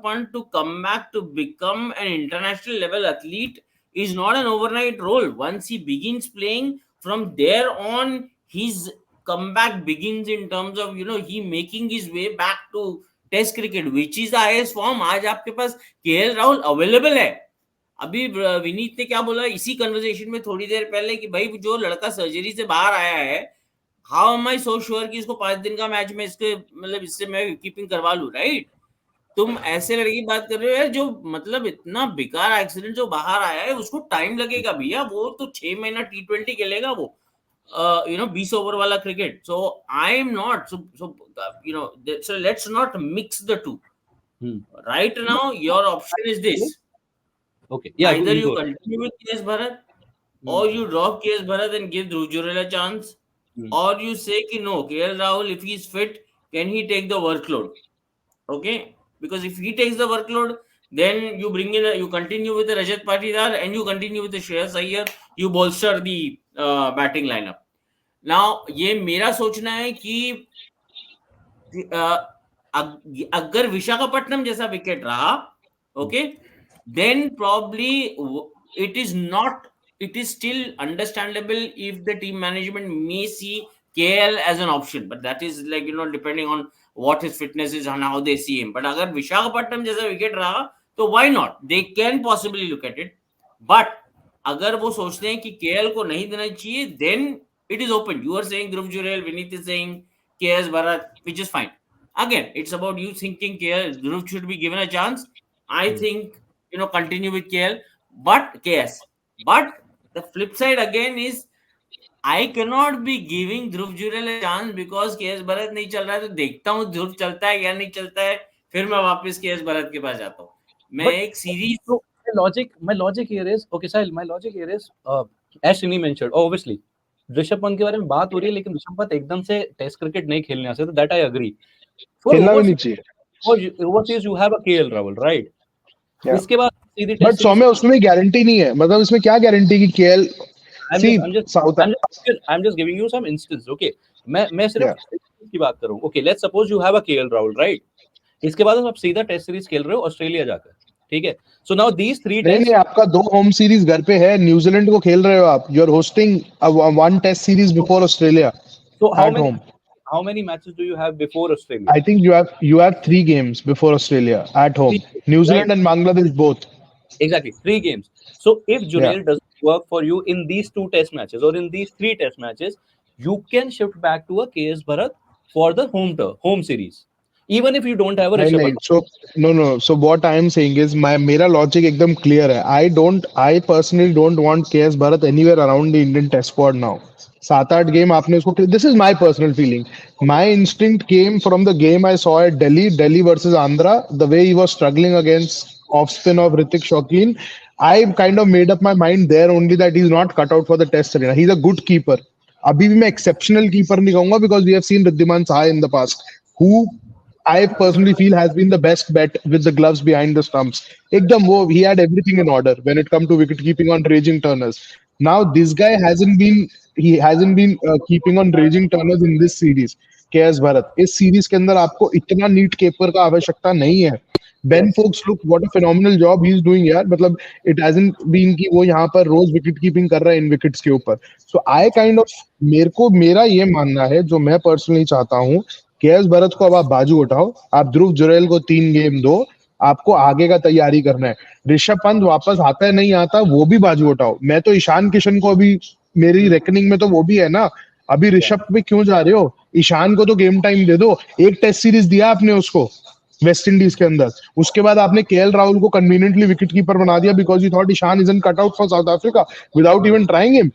Pant to come back to become an international level athlete is not an overnight role. Once he begins playing, from there on his comeback begins in terms of he making his way back to test cricket which is the highest form. आज आपके पास KL Rahul available है. अभी विनीत ने क्या बोला इसी conversation में थोड़ी देर पहले कि भाई जो लड़का सर्जरी से बाहर आया है, how am I so sure कि इसको 5 दिन का मैच में इसके मतलब इससे मैं कीपिंग करवा लूं, राइट? तुम ऐसे लड़के की बात कर रहे हो यार जो मतलब इतना बेकार एक्सीडेंट जो बाहर आया है, उसको टाइम लगेगा भैया. वो तो 6 महीना T20 खेलेगा वो, 20 ओवर वाला cricket. So I am not so so let's not mix the two. Right now your option is this. Okay, yeah, Either you go ahead. continue with KS Bharat, or you drop KS Bharat and give Dhruv Jurel a chance, or you say ki no, KL Rahul, if he's fit, can he take the workload? Okay, because if he takes the workload, then you bring in you continue with the Rajat Patidar and you continue with the Shreyas Iyer, you bolster the batting lineup. Now ये मेरा सोचना है कि अगर विशाखापट्टनम जैसा wicket रहा, okay, then probably it is still understandable if the team management may see KL as an option, but that is like depending on what his fitness is and how they see him. But अगर विशाखापट्टनम जैसा wicket रहा तो why not, they can possibly look at it. But अगर वो सोचते हैं कि KL को नहीं देना चाहिए, then it is open. You are saying Dhruv Jurel, Vineet is saying KS Bharat, which is fine. Again, it's about you thinking KL Dhruv should be given a chance. I think continue with KL, but KS. But the flip side again is I cannot be giving Dhruv Jurel a chance because KS Bharat नहीं चल रहा है, तो देखता हूँ Dhruv चलता है या नहीं चलता है, फिर मैं वापस KS Bharat के पास जाता हूँ. मैं एक series. So my logic here is okay, Sahil. My logic here is as Shini mentioned, obviously Rishabh Pant के बारे में बात हो रही है, लेकिन ऋषभ पंत एकदम से टेस्ट क्रिकेट नहीं खेलने आ सकते. That I agree. खेलना भी नहीं चाहिए. Overseas you have a KL Rahul, right? इसके बाद सीधी बट सौम्य उसमें गारंटी नहीं है. मतलब इसमें क्या गारंटी कि KL I'm just giving you some instance, okay? मैं सिर्फ की बात कर रहा हूँ. Okay, let's suppose you have a KL Rahul, right? इसके बाद आप सीधा टेस्ट सीरीज खेल रहे हो ऑस्ट्रेलिया जाकर, ठीक है? So now these 3 test. नहीं, आपका 2 होम सीरीज घर पे है. न्यूजीलैंड को खेल रहे हो आप. You are hosting 1 test series before Australia. So how many matches do you have before Australia? I think you have 3 games before Australia at home. New Zealand and Bangladesh both. Exactly, 3 games. So if Jurel doesn't work for you in these 2 test matches or in these 3 test matches, you can shift back to a KS Bharat for the home series, even if you don't have a Rishabh Pant. So no. So what I am saying is मेरा logic एकदम clear है. I personally don't want KS Bharat anywhere around the Indian Test squad now. 7-8 game आपने उसको. This is my personal feeling. My instinct came from the game I saw at Delhi versus Andhra. The way he was struggling against off spin of Ritik Shaukin, I kind of made up my mind there only that he's not cut out for the Test arena. He's a good keeper. अभी भी मैं exceptional keeper नहीं कहूँगा because we have seen Riddhiman Saha in the past, who I personally feel has been the best bet with the gloves behind the stumps. एकदम वो, he had everything in order when it come to wicket keeping on raging turners. Now this guy hasn't been keeping on raging turners in this series. KS Bharat इस series के अंदर आपको इतना NEET keeper का आवश्यकता नहीं है. Ben Foakes, look what a phenomenal job he's doing यार. मतलब it hasn't been कि वो यहाँ पर रोज विकेट कीपिंग कर रहा है इन विकेट्स के ऊपर. So I kind of मेरा ये मानना है, जो मैं पर्सनली चाहता हूँ, केएस भरत को अब आप बाजू उठाओ. आप ध्रुव जुरैल को 3 गेम दो. आपको आगे का तैयारी करना है. ऋषभ पंत वापस आता है नहीं आता वो भी बाजू उठाओ. मैं तो ईशान किशन को अभी मेरी रेकनिंग में तो वो भी है ना. अभी ऋषभ पे क्यों जा रहे हो? ईशान को तो गेम टाइम दे दो. एक टेस्ट सीरीज दिया आपने उसको वेस्ट इंडीज के अंदर. उसके बाद आपने केएल राहुल को कन्वीनियंटली विकेट कीपर बना दिया because you thought Ishan isn't cut out for South Africa without even trying him.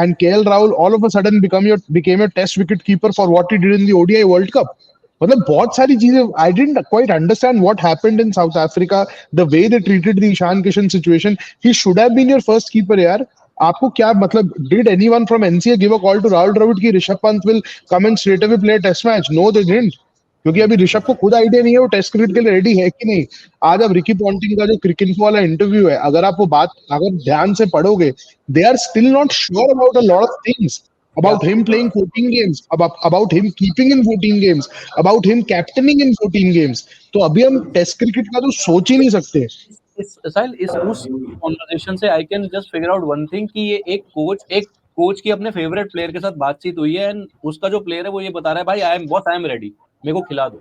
And KL Rahul all of a sudden became your test wicket keeper for what he did in the ODI World Cup. मतलब बहुत सारी चीजें. I didn't quite understand what happened in South Africa, the way they treated the Ishan Kishan situation. He should have been your first keeper यार. आपको क्या मतलब, did anyone from NCA give a call to Rahul Dravid कि Rishabh Pant will come and straight away play a test match? No, they didn't. क्योंकि अभी ऋषभ को खुद idea नहीं है वो टेस्ट क्रिकेट के लिए रेडी है कि नहीं. आज अब रिकी पॉन्टिंग का जो क्रिकेट वाला इंटरव्यू है, अगर आप वो बात अगर ध्यान से पढ़ोगे, they are still not sure about a lot of things, about him playing 14 games, about him keeping in 14 games, about him captaining in 14 games. तो अभी हम टेस्ट क्रिकेट का तो सोच ही नहीं सकते. उस कॉन्वर्सेशन से I can just figure out one thing कि ये एक कोच की अपने फेवरेट प्लेयर के साथ बातचीत हुई है एंड उसका जो प्लेयर है वो ये बता रहा है भाई आई एम रेडी, मेरे को खिला दो.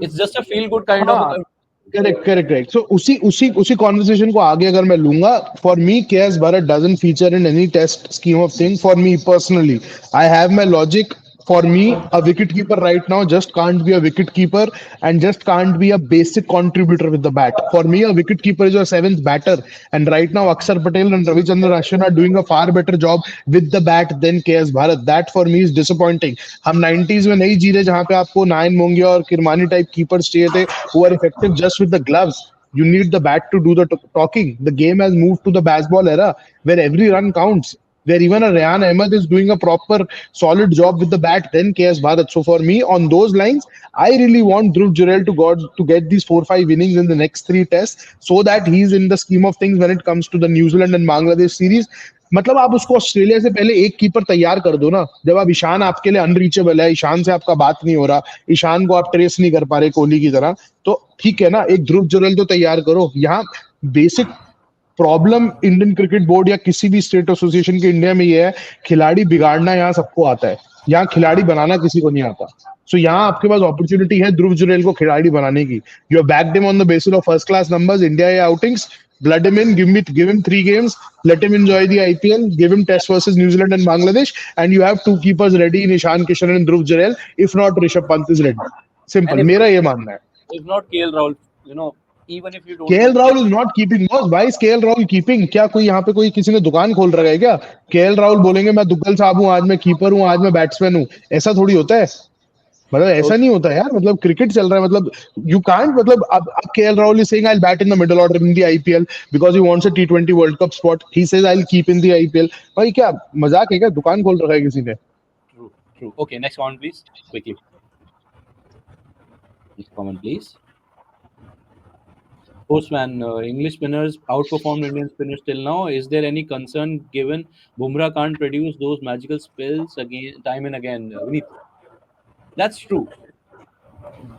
It's just a feel good kind of हाँ, a. करेक्ट सो उसी कॉन्वर्सेशन को आगे अगर मैं लूंगा, for me KS Bharat doesn't feature in any test scheme of thing for me personally. I have my logic. For me, a wicket keeper right now just can't be a wicket keeper and just can't be a basic contributor with the bat. For me, a wicket keeper is your seventh batter, and right now Akshar Patel and Ravichandran Ashwin are doing a far better job with the bat than KS Bharat. That for me is disappointing. हम 90s में नहीं जी रहे जहां पे आपको नायन मोंगिया और Kirmani type keepers चाहिए थे who are effective just with the gloves. You need the bat to do the talking. The game has moved to the baseball era where every run counts, where even a Rayan Ahmed is doing a proper solid job with the bat than KS Bharat. So for me, on those lines, I really want Dhruv Jurel to get these 4-5 innings in the next three tests so that he's in the scheme of things when it comes to the New Zealand and Bangladesh series. मतलब आप उसको Australia से पहले एक keeper तैयार कर दो ना. जब आप ईशान आपके लिए अनरीचेबल है, ईशान से आपका बात नहीं हो रहा, ईशान को आप ट्रेस नहीं कर पा रहे कोहली की तरह, तो ठीक है ना, एक ध्रुव जुरेल तो तैयार करो. यहाँ basic problem Indian cricket board या किसी भी स्टेट एसोसिएशन के इंडिया में ये है, खिलाड़ी बिगाड़ना यहाँ सबको आता है, यहाँ खिलाड़ी बनाना किसी को नहीं आता. सो यहाँ आपके पास अपॉर्चुनिटी है ध्रुव जुरेल को खिलाड़ी बनाने की. You have backed him on the basis of first class numbers, India outings, blood him in, give him 3 games, let him enjoy the IPL, give him test versus New Zealand and Bangladesh, and you have two keepers ready in Ishan Kishan and Dhruv Jurel. If not, Rishabh Pant is ready. Simple. And मेरा ये मानना है. if not KL Rahul, even if you don't. KL Rahul is not keeping. भाई KL Rahul keeping क्या? कोई यहाँ पे कोई किसी ने दुकान खोल रखा है क्या? केएल राहुल बोलेंगे मैं दुग्गल साहब हूँ, आज मैं कीपर हूँ, आज मैं बैट्समैन हूँ. ऐसा थोड़ी होता है. मतलब ऐसा नहीं होता यार. मतलब क्रिकेट चल रहा है. मतलब यू कांट. मतलब अब KL Rahul is saying I will bat in the middle order in the IPL because he wants a T20 world cup spot. He says I will keep in the IPL. भाई क्या मजाक है क्या? दुकान खोल रखा है किसी ने. True. Okay, next one, please. Quickly. Next comment, please. Postman, English spinners outperformed Indian spinners till now. Is there any concern given Bumrah can't produce those magical spells again, time and again? Vineet, that's true.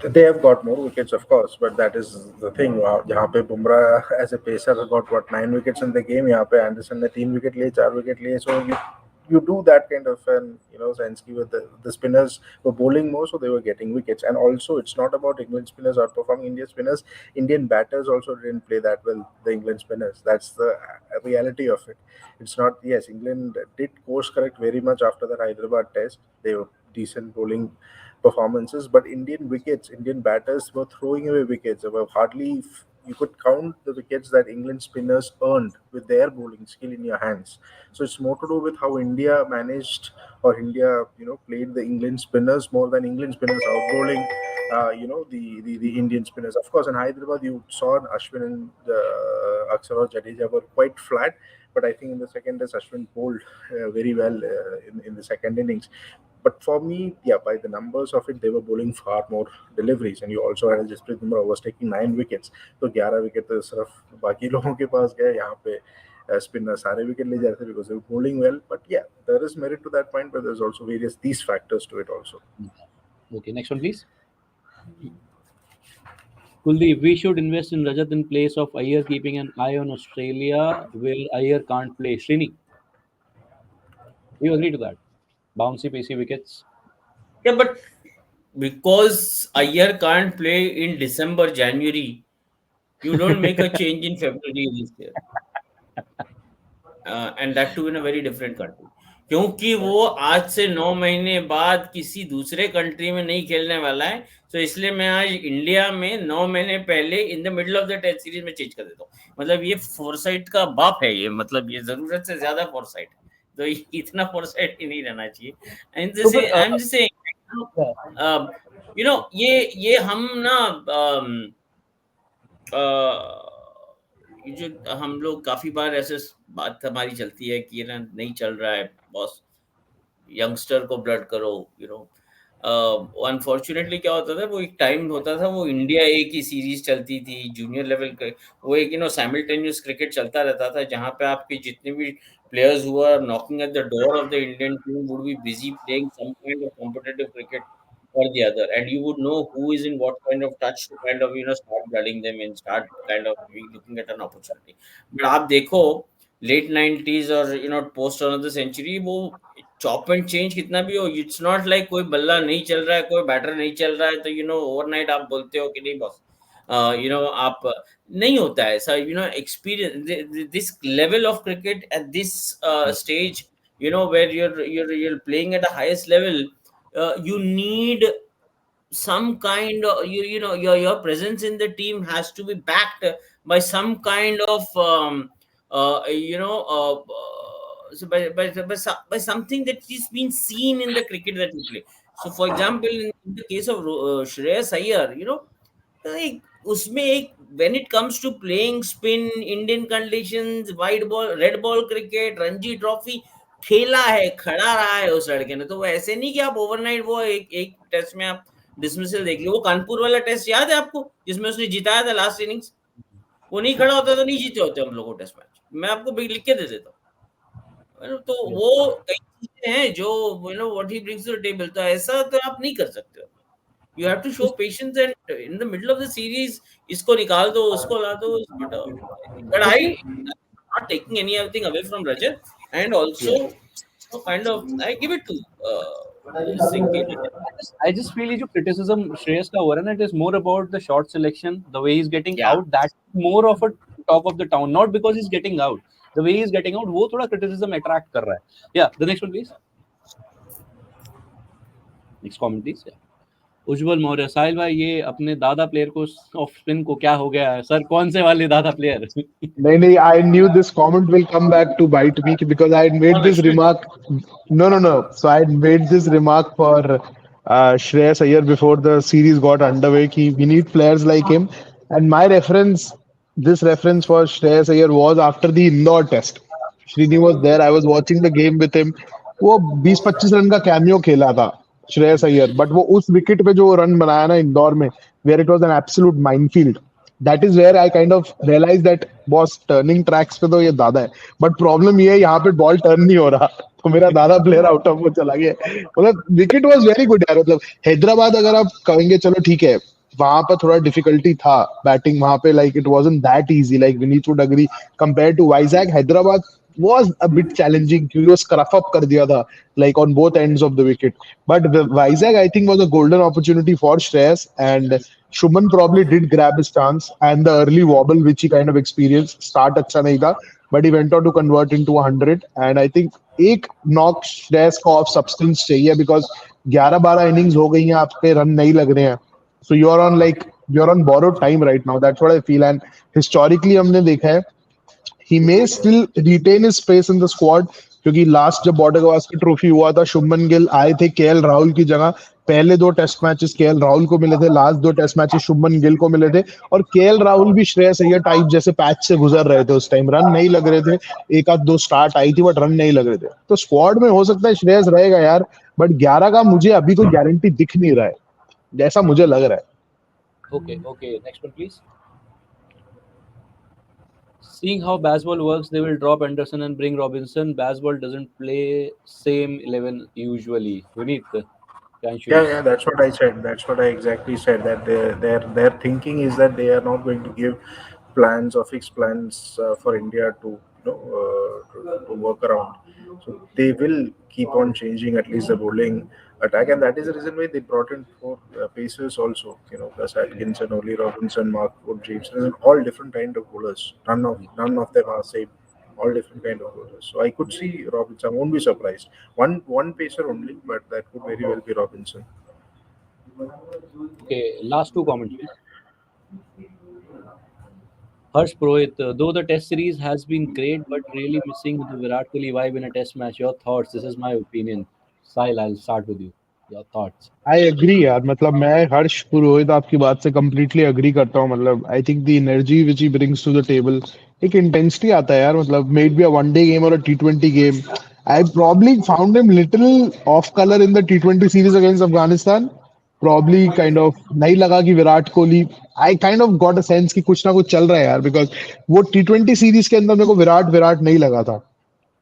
They have got more wickets, of course, but that is the thing. यहाँ पे Bumrah as a pacer got 9 wickets in the game. यहाँ पे Anderson ने 3 wicket लिए, 4 wicket लिए. So you do that kind of an sense with the spinners were bowling more, so they were getting wickets. And also, it's not about England spinners outperforming Indian spinners. Indian batters also didn't play that well. The England spinners. That's the reality of it. It's not. Yes, England did course correct very much after the Hyderabad test. They were decent bowling performances, but Indian batters were throwing away wickets. There were hardly, you could count the wickets that England spinners earned with their bowling skill in your hands. So it's more to do with how India managed, or India, played the England spinners more than England spinners out bowling, the Indian spinners. Of course, in Hyderabad, you saw Ashwin and Akshar or Jadeja were quite flat. But I think in the second test, Ashwin bowled very well in the second innings. But for me, yeah, by the numbers of it, they were bowling far more deliveries. And you also had Jasprit Bumrah was taking 9 wickets. So 11 wickets तो सिर्फ बाकी लोगों के पास गए. यहाँ पे spinner सारे wicket ले जा रहे थे because they were bowling well. But yeah, there is merit to that point, but there's also these factors to it also. Okay, next one, please. Kuldeep, we should invest in Rajat in place of Iyer keeping an eye on Australia where Iyer can't play. Srini, you agree to that? Bouncy, pacey wickets. Yeah, but because Iyer can't play in December, January, you don't make a change in February this year. And that too in a very different country. क्योंकि वो आज से 9 महीने बाद किसी दूसरे country में नहीं खेलने वाला है, तो इसलिए मैं आज इंडिया में 9 महीने पहले in the middle of the test series में चेंज कर देता हूँ. मतलब ये फोरसाइट का बाप है ये. मतलब ये जरूरत से ज्यादा फोरसाइट, तो इतना फोरसाइट ही नहीं रहना चाहिए. एंड जैसे आई एम जस्ट सेइंग, ये हम ना जो हम लोग काफी बार ऐसे बात हमारी चलती है कि ना नहीं चल रहा है बॉस, यंगस्टर को ब्लड करो. अनफॉर्चुनेटली क्या होता था, वो एक टाइम होता था, वो इंडिया ए की सीरीज चलती थी जूनियर लेवल के, वो एक साइमल्टेनियस क्रिकेट चलता रहता था जहां पे आपके जितने भी players who are knocking at the door of the Indian team would be busy playing some kind of competitive cricket or the other, and you would know who is in what kind of touch to kind of start blooding them and start kind of looking at an opportunity. But आप देखो late 90s और post on the century, वो chop and change कितना भी हो, it's not like कोई बल्ला नहीं चल रहा है, कोई बैटर नहीं चल रहा है, तो ओवरनाइट आप बोलते हो कि नहीं बॉस, आप नहीं होता है ऐसा, experience this level of cricket at this stage, where you're playing at the highest level, you need some kind of, your presence in the team has to be backed by some kind of so by something that is being seen in the cricket that you play. So for example, in the case of Shreyas Iyer, like उसमें एक, when it comes to playing spin, Indian conditions, white ball, red ball cricket, Ranji trophy खेला है, खड़ा रहा है उस लड़के ने, तो वो ऐसे नहीं कि आप ओवरनाइट वो एक एक टेस्ट में आप डिसमिसल देख लो। वो कानपुर वाला टेस्ट याद है आपको, जिसमें उसने जिताया था लास्ट इनिंग्स? वो नहीं खड़ा होता तो नहीं जीते होते हम लोग टेस्ट मैच, मैं आपको लिख के दे देता हूँ। तो वो कई चीजें हैं जो what he brings to the table, तो ऐसा तो आप नहीं कर सकते हो। You have to show patience, and in the middle of the series, इसको निकाल दो, उसको ला दो, but I'm not taking anything away from Rajat, and also kind of I give it to Singh. I just feel ये जो criticism Shreyas का हो रहा है ना, it is more about the shot selection, the way he's getting Yeah. out, that's more of a talk of the town, not because he's getting out. The way he's getting out, वो थोड़ा criticism attract कर रहा है. Yeah, the next one please. Next comment please. Yeah. उज्जवल मौर्य, साहिल भाई ये अपने दादा player को ऑफ स्पिन को क्या हो गया है सर? कौन से वाले दादा प्लेयर? नहीं, I knew this comment will come back to bite me because I had made this remark. No. So I had made this remark for Shreyas Iyer before the series got underway. Ki we need players like him. And my reference, this reference for Shreyas Iyer was after the Indore test. Srini was there. I was watching the game with him. वो 20-25 run का cameo खेला था Shreyas Iyer, but वो उस wicket पे जो run बनाया ना इंदौर में, where it was an absolute minefield, that is where I kind of realise that boss turning tracks पे तो ये दादा है, बट प्रॉब्लम ये है यहाँ पे बॉल टर्न नहीं हो रहा, तो मेरा दादा प्लेयर आउट ऑफ वो चला गया। मतलब विकेट वाज वेरी गुड यार, मतलब हैदराबाद अगर आप कहेंगे चलो ठीक है वहां पर थोड़ा डिफिकल्टी था बैटिंग वहां पे, like it wasn't that easy, like Vineet would agree compare to Vizag, Hyderabad was a bit challenging क्योंकि वो scruff up कर दिया था like on both ends of the wicket, but Vizag I think was a golden opportunity for Shreyas, and Shubman probably did grab his chance, and the early wobble which he kind of experienced, start अच्छा नहीं था but he went on to convert into 100, and I think एक knock Shreyas को of substance चाहिए because 11-12 innings हो गई हैं, आपके रन नहीं लग रहे हैं, so you're on borrowed time right now, that's what I feel, and historically हमने देखा है he may still retain his space in the squad, क्योंकि लास्ट जब बॉर्डर गवास्कर ट्रॉफी हुआ था शुभमन गिल आए थे केएल राहुल की जगह, पहले 2 टेस्ट मैचेस केएल राहुल को मिले थे, last 2 test matches Shubman Gill को मिले थे, और केएल राहुल भी श्रेयस अय्यर टाइप जैसे पैच से गुजर रहे थे उस टाइम, रन नहीं लग रहे थे, एक आध 2 स्टार्ट आई थी बट रन नहीं लग रहे थे, तो स्क्वाड में हो सकता है श्रेयस रहेगा यार, बट 11 का मुझे अभी कोई गारंटी दिख नहीं रहा है जैसा मुझे लग रहा है। Okay, next one please. Seeing how baseball works, they will drop Anderson and bring Robinson. Baseball doesn't play same 11 usually. Vineet, yeah, that's what I said. That's what I exactly said. That their thinking is that they are not going to give plans or fixed plans for India to to work around. So they will keep on changing at least the bowling attack, and that is the reason why they brought in 4 pacers also. Plus Atkinson, Oli Robinson, Mark Wood, James, all different kind of bowlers. None of them are same. All different kind of bowlers. So I could see Robinson. I won't be surprised. One pacer only, but that could very well be Robinson. Okay, last 2 comments please. Harsh Purohit, though the test series has been great, but really missing the Virat Kohli vibe in a test match. Your thoughts? This is my opinion. Sahil, I'll start with you. Your thoughts? I agree यार, मतलब मैं हर्ष पुरोहित आपकी बात से completely agree करता हूँ, मतलब I think the energy which he brings to the table, एक intensity आता है यार, मतलब may it be a one-day game or a T20 game. I probably found him little off color in the T20 series against Afghanistan. Probably kind of नहीं लगा कि Virat Kohli, I kind of got a sense कि कुछ ना कुछ चल रहा है यार, because वो T20 सीरीज के अंदर मेरे को विराट नहीं लगा था,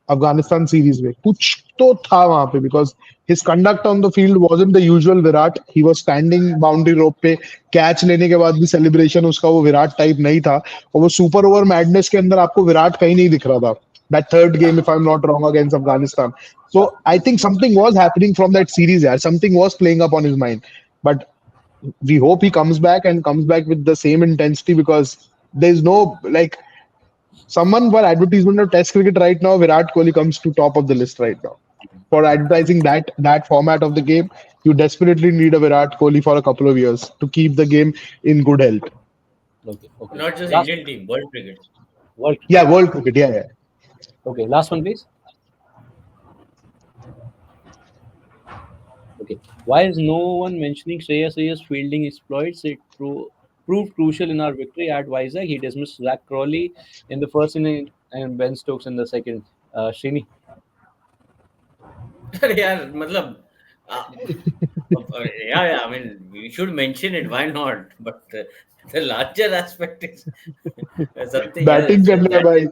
अफगानिस्तान सीरीज में कुछ तो था वहां पे, because his conduct on the field wasn't the usual Virat, he was standing boundary रोप पे, कैच लेने के बाद भी सेलिब्रेशन उसका वो विराट टाइप नहीं था, और वो सुपर ओवर मैडनेस के अंदर आपको विराट कहीं नहीं दिख रहा था, that third game, if I'm not wrong, against Afghanistan. So I think something was happening from that series. Yeah, something was playing up on his mind. But we hope he comes back and comes back with the same intensity, because there's no like someone for advertisement of Test cricket right now. Virat Kohli comes to top of the list right now for advertising that format of the game. You desperately need a Virat Kohli for a couple of years to keep the game in good health. Okay. Not just Last Indian team, world cricket. world. Yeah, world cricket. Yeah, yeah. Okay, last one, please. Okay. Why is no one mentioning Shreyas Iyer's fielding exploits? It proved crucial in our victory at Vizag. He dismissed Zach Crawley in the first inning and Ben Stokes in the second. Srini. अरे यार मतलब yeah, I mean we should mention it, why not, but the larger aspect is something batting else. करने का भाई,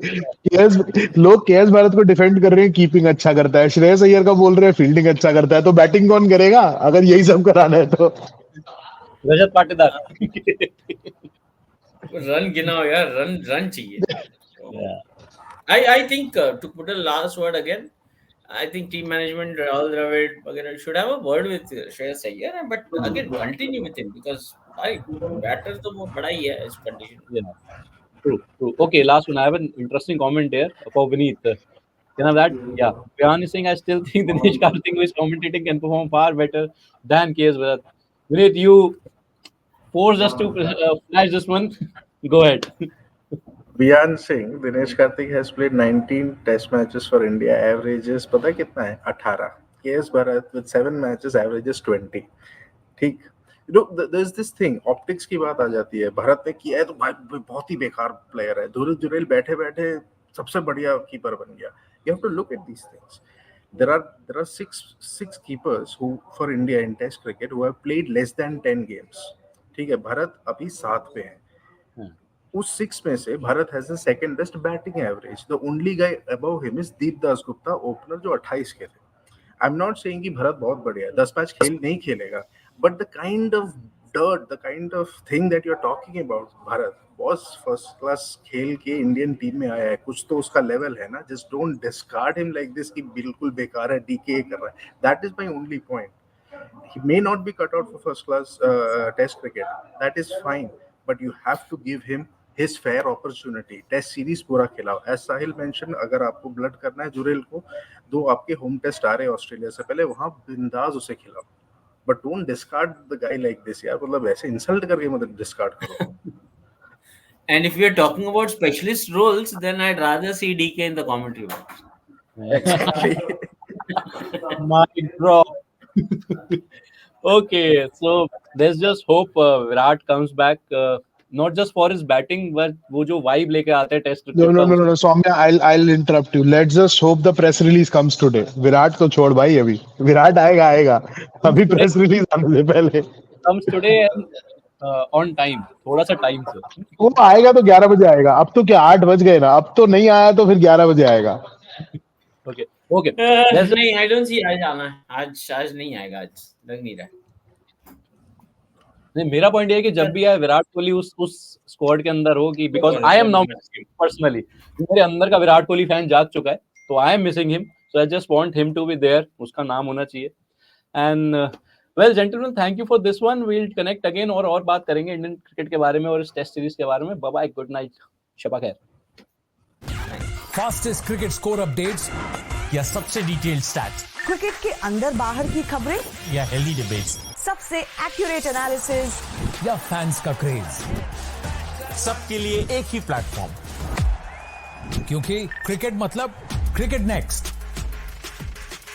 KS लोग KS Bharat को defend कर रहे हैं, कीपिंग अच्छा करता है, श्रेयस अय्यर का बोल रहे हैं फील्डिंग अच्छा करता है, तो बैटिंग कौन करेगा अगर यही सब कराना है तो? रजत पाटीदार. रन गिनाओ यार, रन चाहिए. I think to put a last word again, I think team management, Rahul Dravid should have a word with Shreyas Iyer, but again continue with him, because batter तो वो बड़ा ही है इस condition में. Yeah. True. Okay, last one. I have an interesting comment here for Vineet. Can I have that? Yeah. Beyond is saying, I still think Dinesh Karthik, who is commentating, can perform far better than KS Virat. Vineet, you forced us to flash this one. Go ahead. Beyond Singh, Dinesh Karthik has played 19 test matches for India. Averages पता कितना है? 18. KS Bharat with 7 matches averages 20. ठीक. You know, there's this thing. Optics की बात आ जाती है. भारत ने किया है तो भाई बहुत ही बेकार प्लेयर है. धुरल जुरेल बैठे सबसे बढ़िया कीपर बन गया. You have to look at these things. There are six keepers who for India in Test cricket who have played less than 10 games. ठीक है. भारत अभी 7 पे है. उस 6 में से Bharat has the second best batting average. The only guy above him is Deep Dasgupta, opener, जो 28 के थे. आई एम नॉट सेइंग कि भारत बहुत बढ़िया है, 10 मैच नहीं खेलेगा, but the kind of dirt, the kind of thing that you're talking about, Bharat was first class खेल के इंडियन टीम में आया है, कुछ तो उसका लेवल है ना. Just don't discard him like this कि बिल्कुल बेकार है, डीके कर रहा है. That is my only point. He may not be cut out for first class test cricket. That is fine, but you have to give him his fair opportunity. Test series पूरा खिलाओ. As साहिल mention, अगर आपको blood करना है जुरेल को, 2 आपके home test आ रहे हैं ऑस्ट्रेलिया से पहले, वहां बिंदास उसे खिलाओ, but don't discard the guy like this यार. मतलब ऐसे इंसल्ट करके मतलब डिस्कार्ड करो. And if we are talking about specialist roles, then I'd rather see DK in the commentary box. Exactly. My drop. Okay, so there's just hope Virat comes back, not just for his batting, but वो जो vibe लेके आते हैं test. No, Soumya, I'll interrupt you. Let's just hope the press release comes today. Virat को छोड़ भाई, अभी विराट आएगा. अभी press release आने से पहले. Comes today and on time. थोड़ा सा time से. वो आएगा तो 11 बजे आएगा. अब तो क्या 8 बज गए ना, अब तो नहीं आया तो फिर 11 बजे आएगा. Okay. नहीं, I don't see आज आना है. आज नहीं आएगा, आज लग नहीं रहा. नहीं, मेरा पॉइंट ये है कि जब भी आए विराट कोहली उस स्क्वाड के अंदर हो, कि because I am now personally, मेरे अंदर का विराट कोहली फैन जाग चुका है, तो I am missing him, so I just want him to be there. उसका नाम होना चाहिए. And well gentleman, thank you for this one. We will connect again और बात करेंगे इंडियन क्रिकेट के बारे में और इस टेस्ट सीरीज के बारे में. Bye bye, good night, Shaba खैर. फास्टेस्ट क्रिकेट स्कोर अपडेट्स या सबसे डिटेल्ड स्टैट्स, क्रिकेट के अंदर बाहर की खबरें या हेल्दी डिबेट्स, सबसे एक्यूरेट एनालिसिस या फैंस का क्रेज, सबके लिए एक ही प्लेटफॉर्म, क्योंकि क्रिकेट मतलब क्रिकेट नेक्स्ट.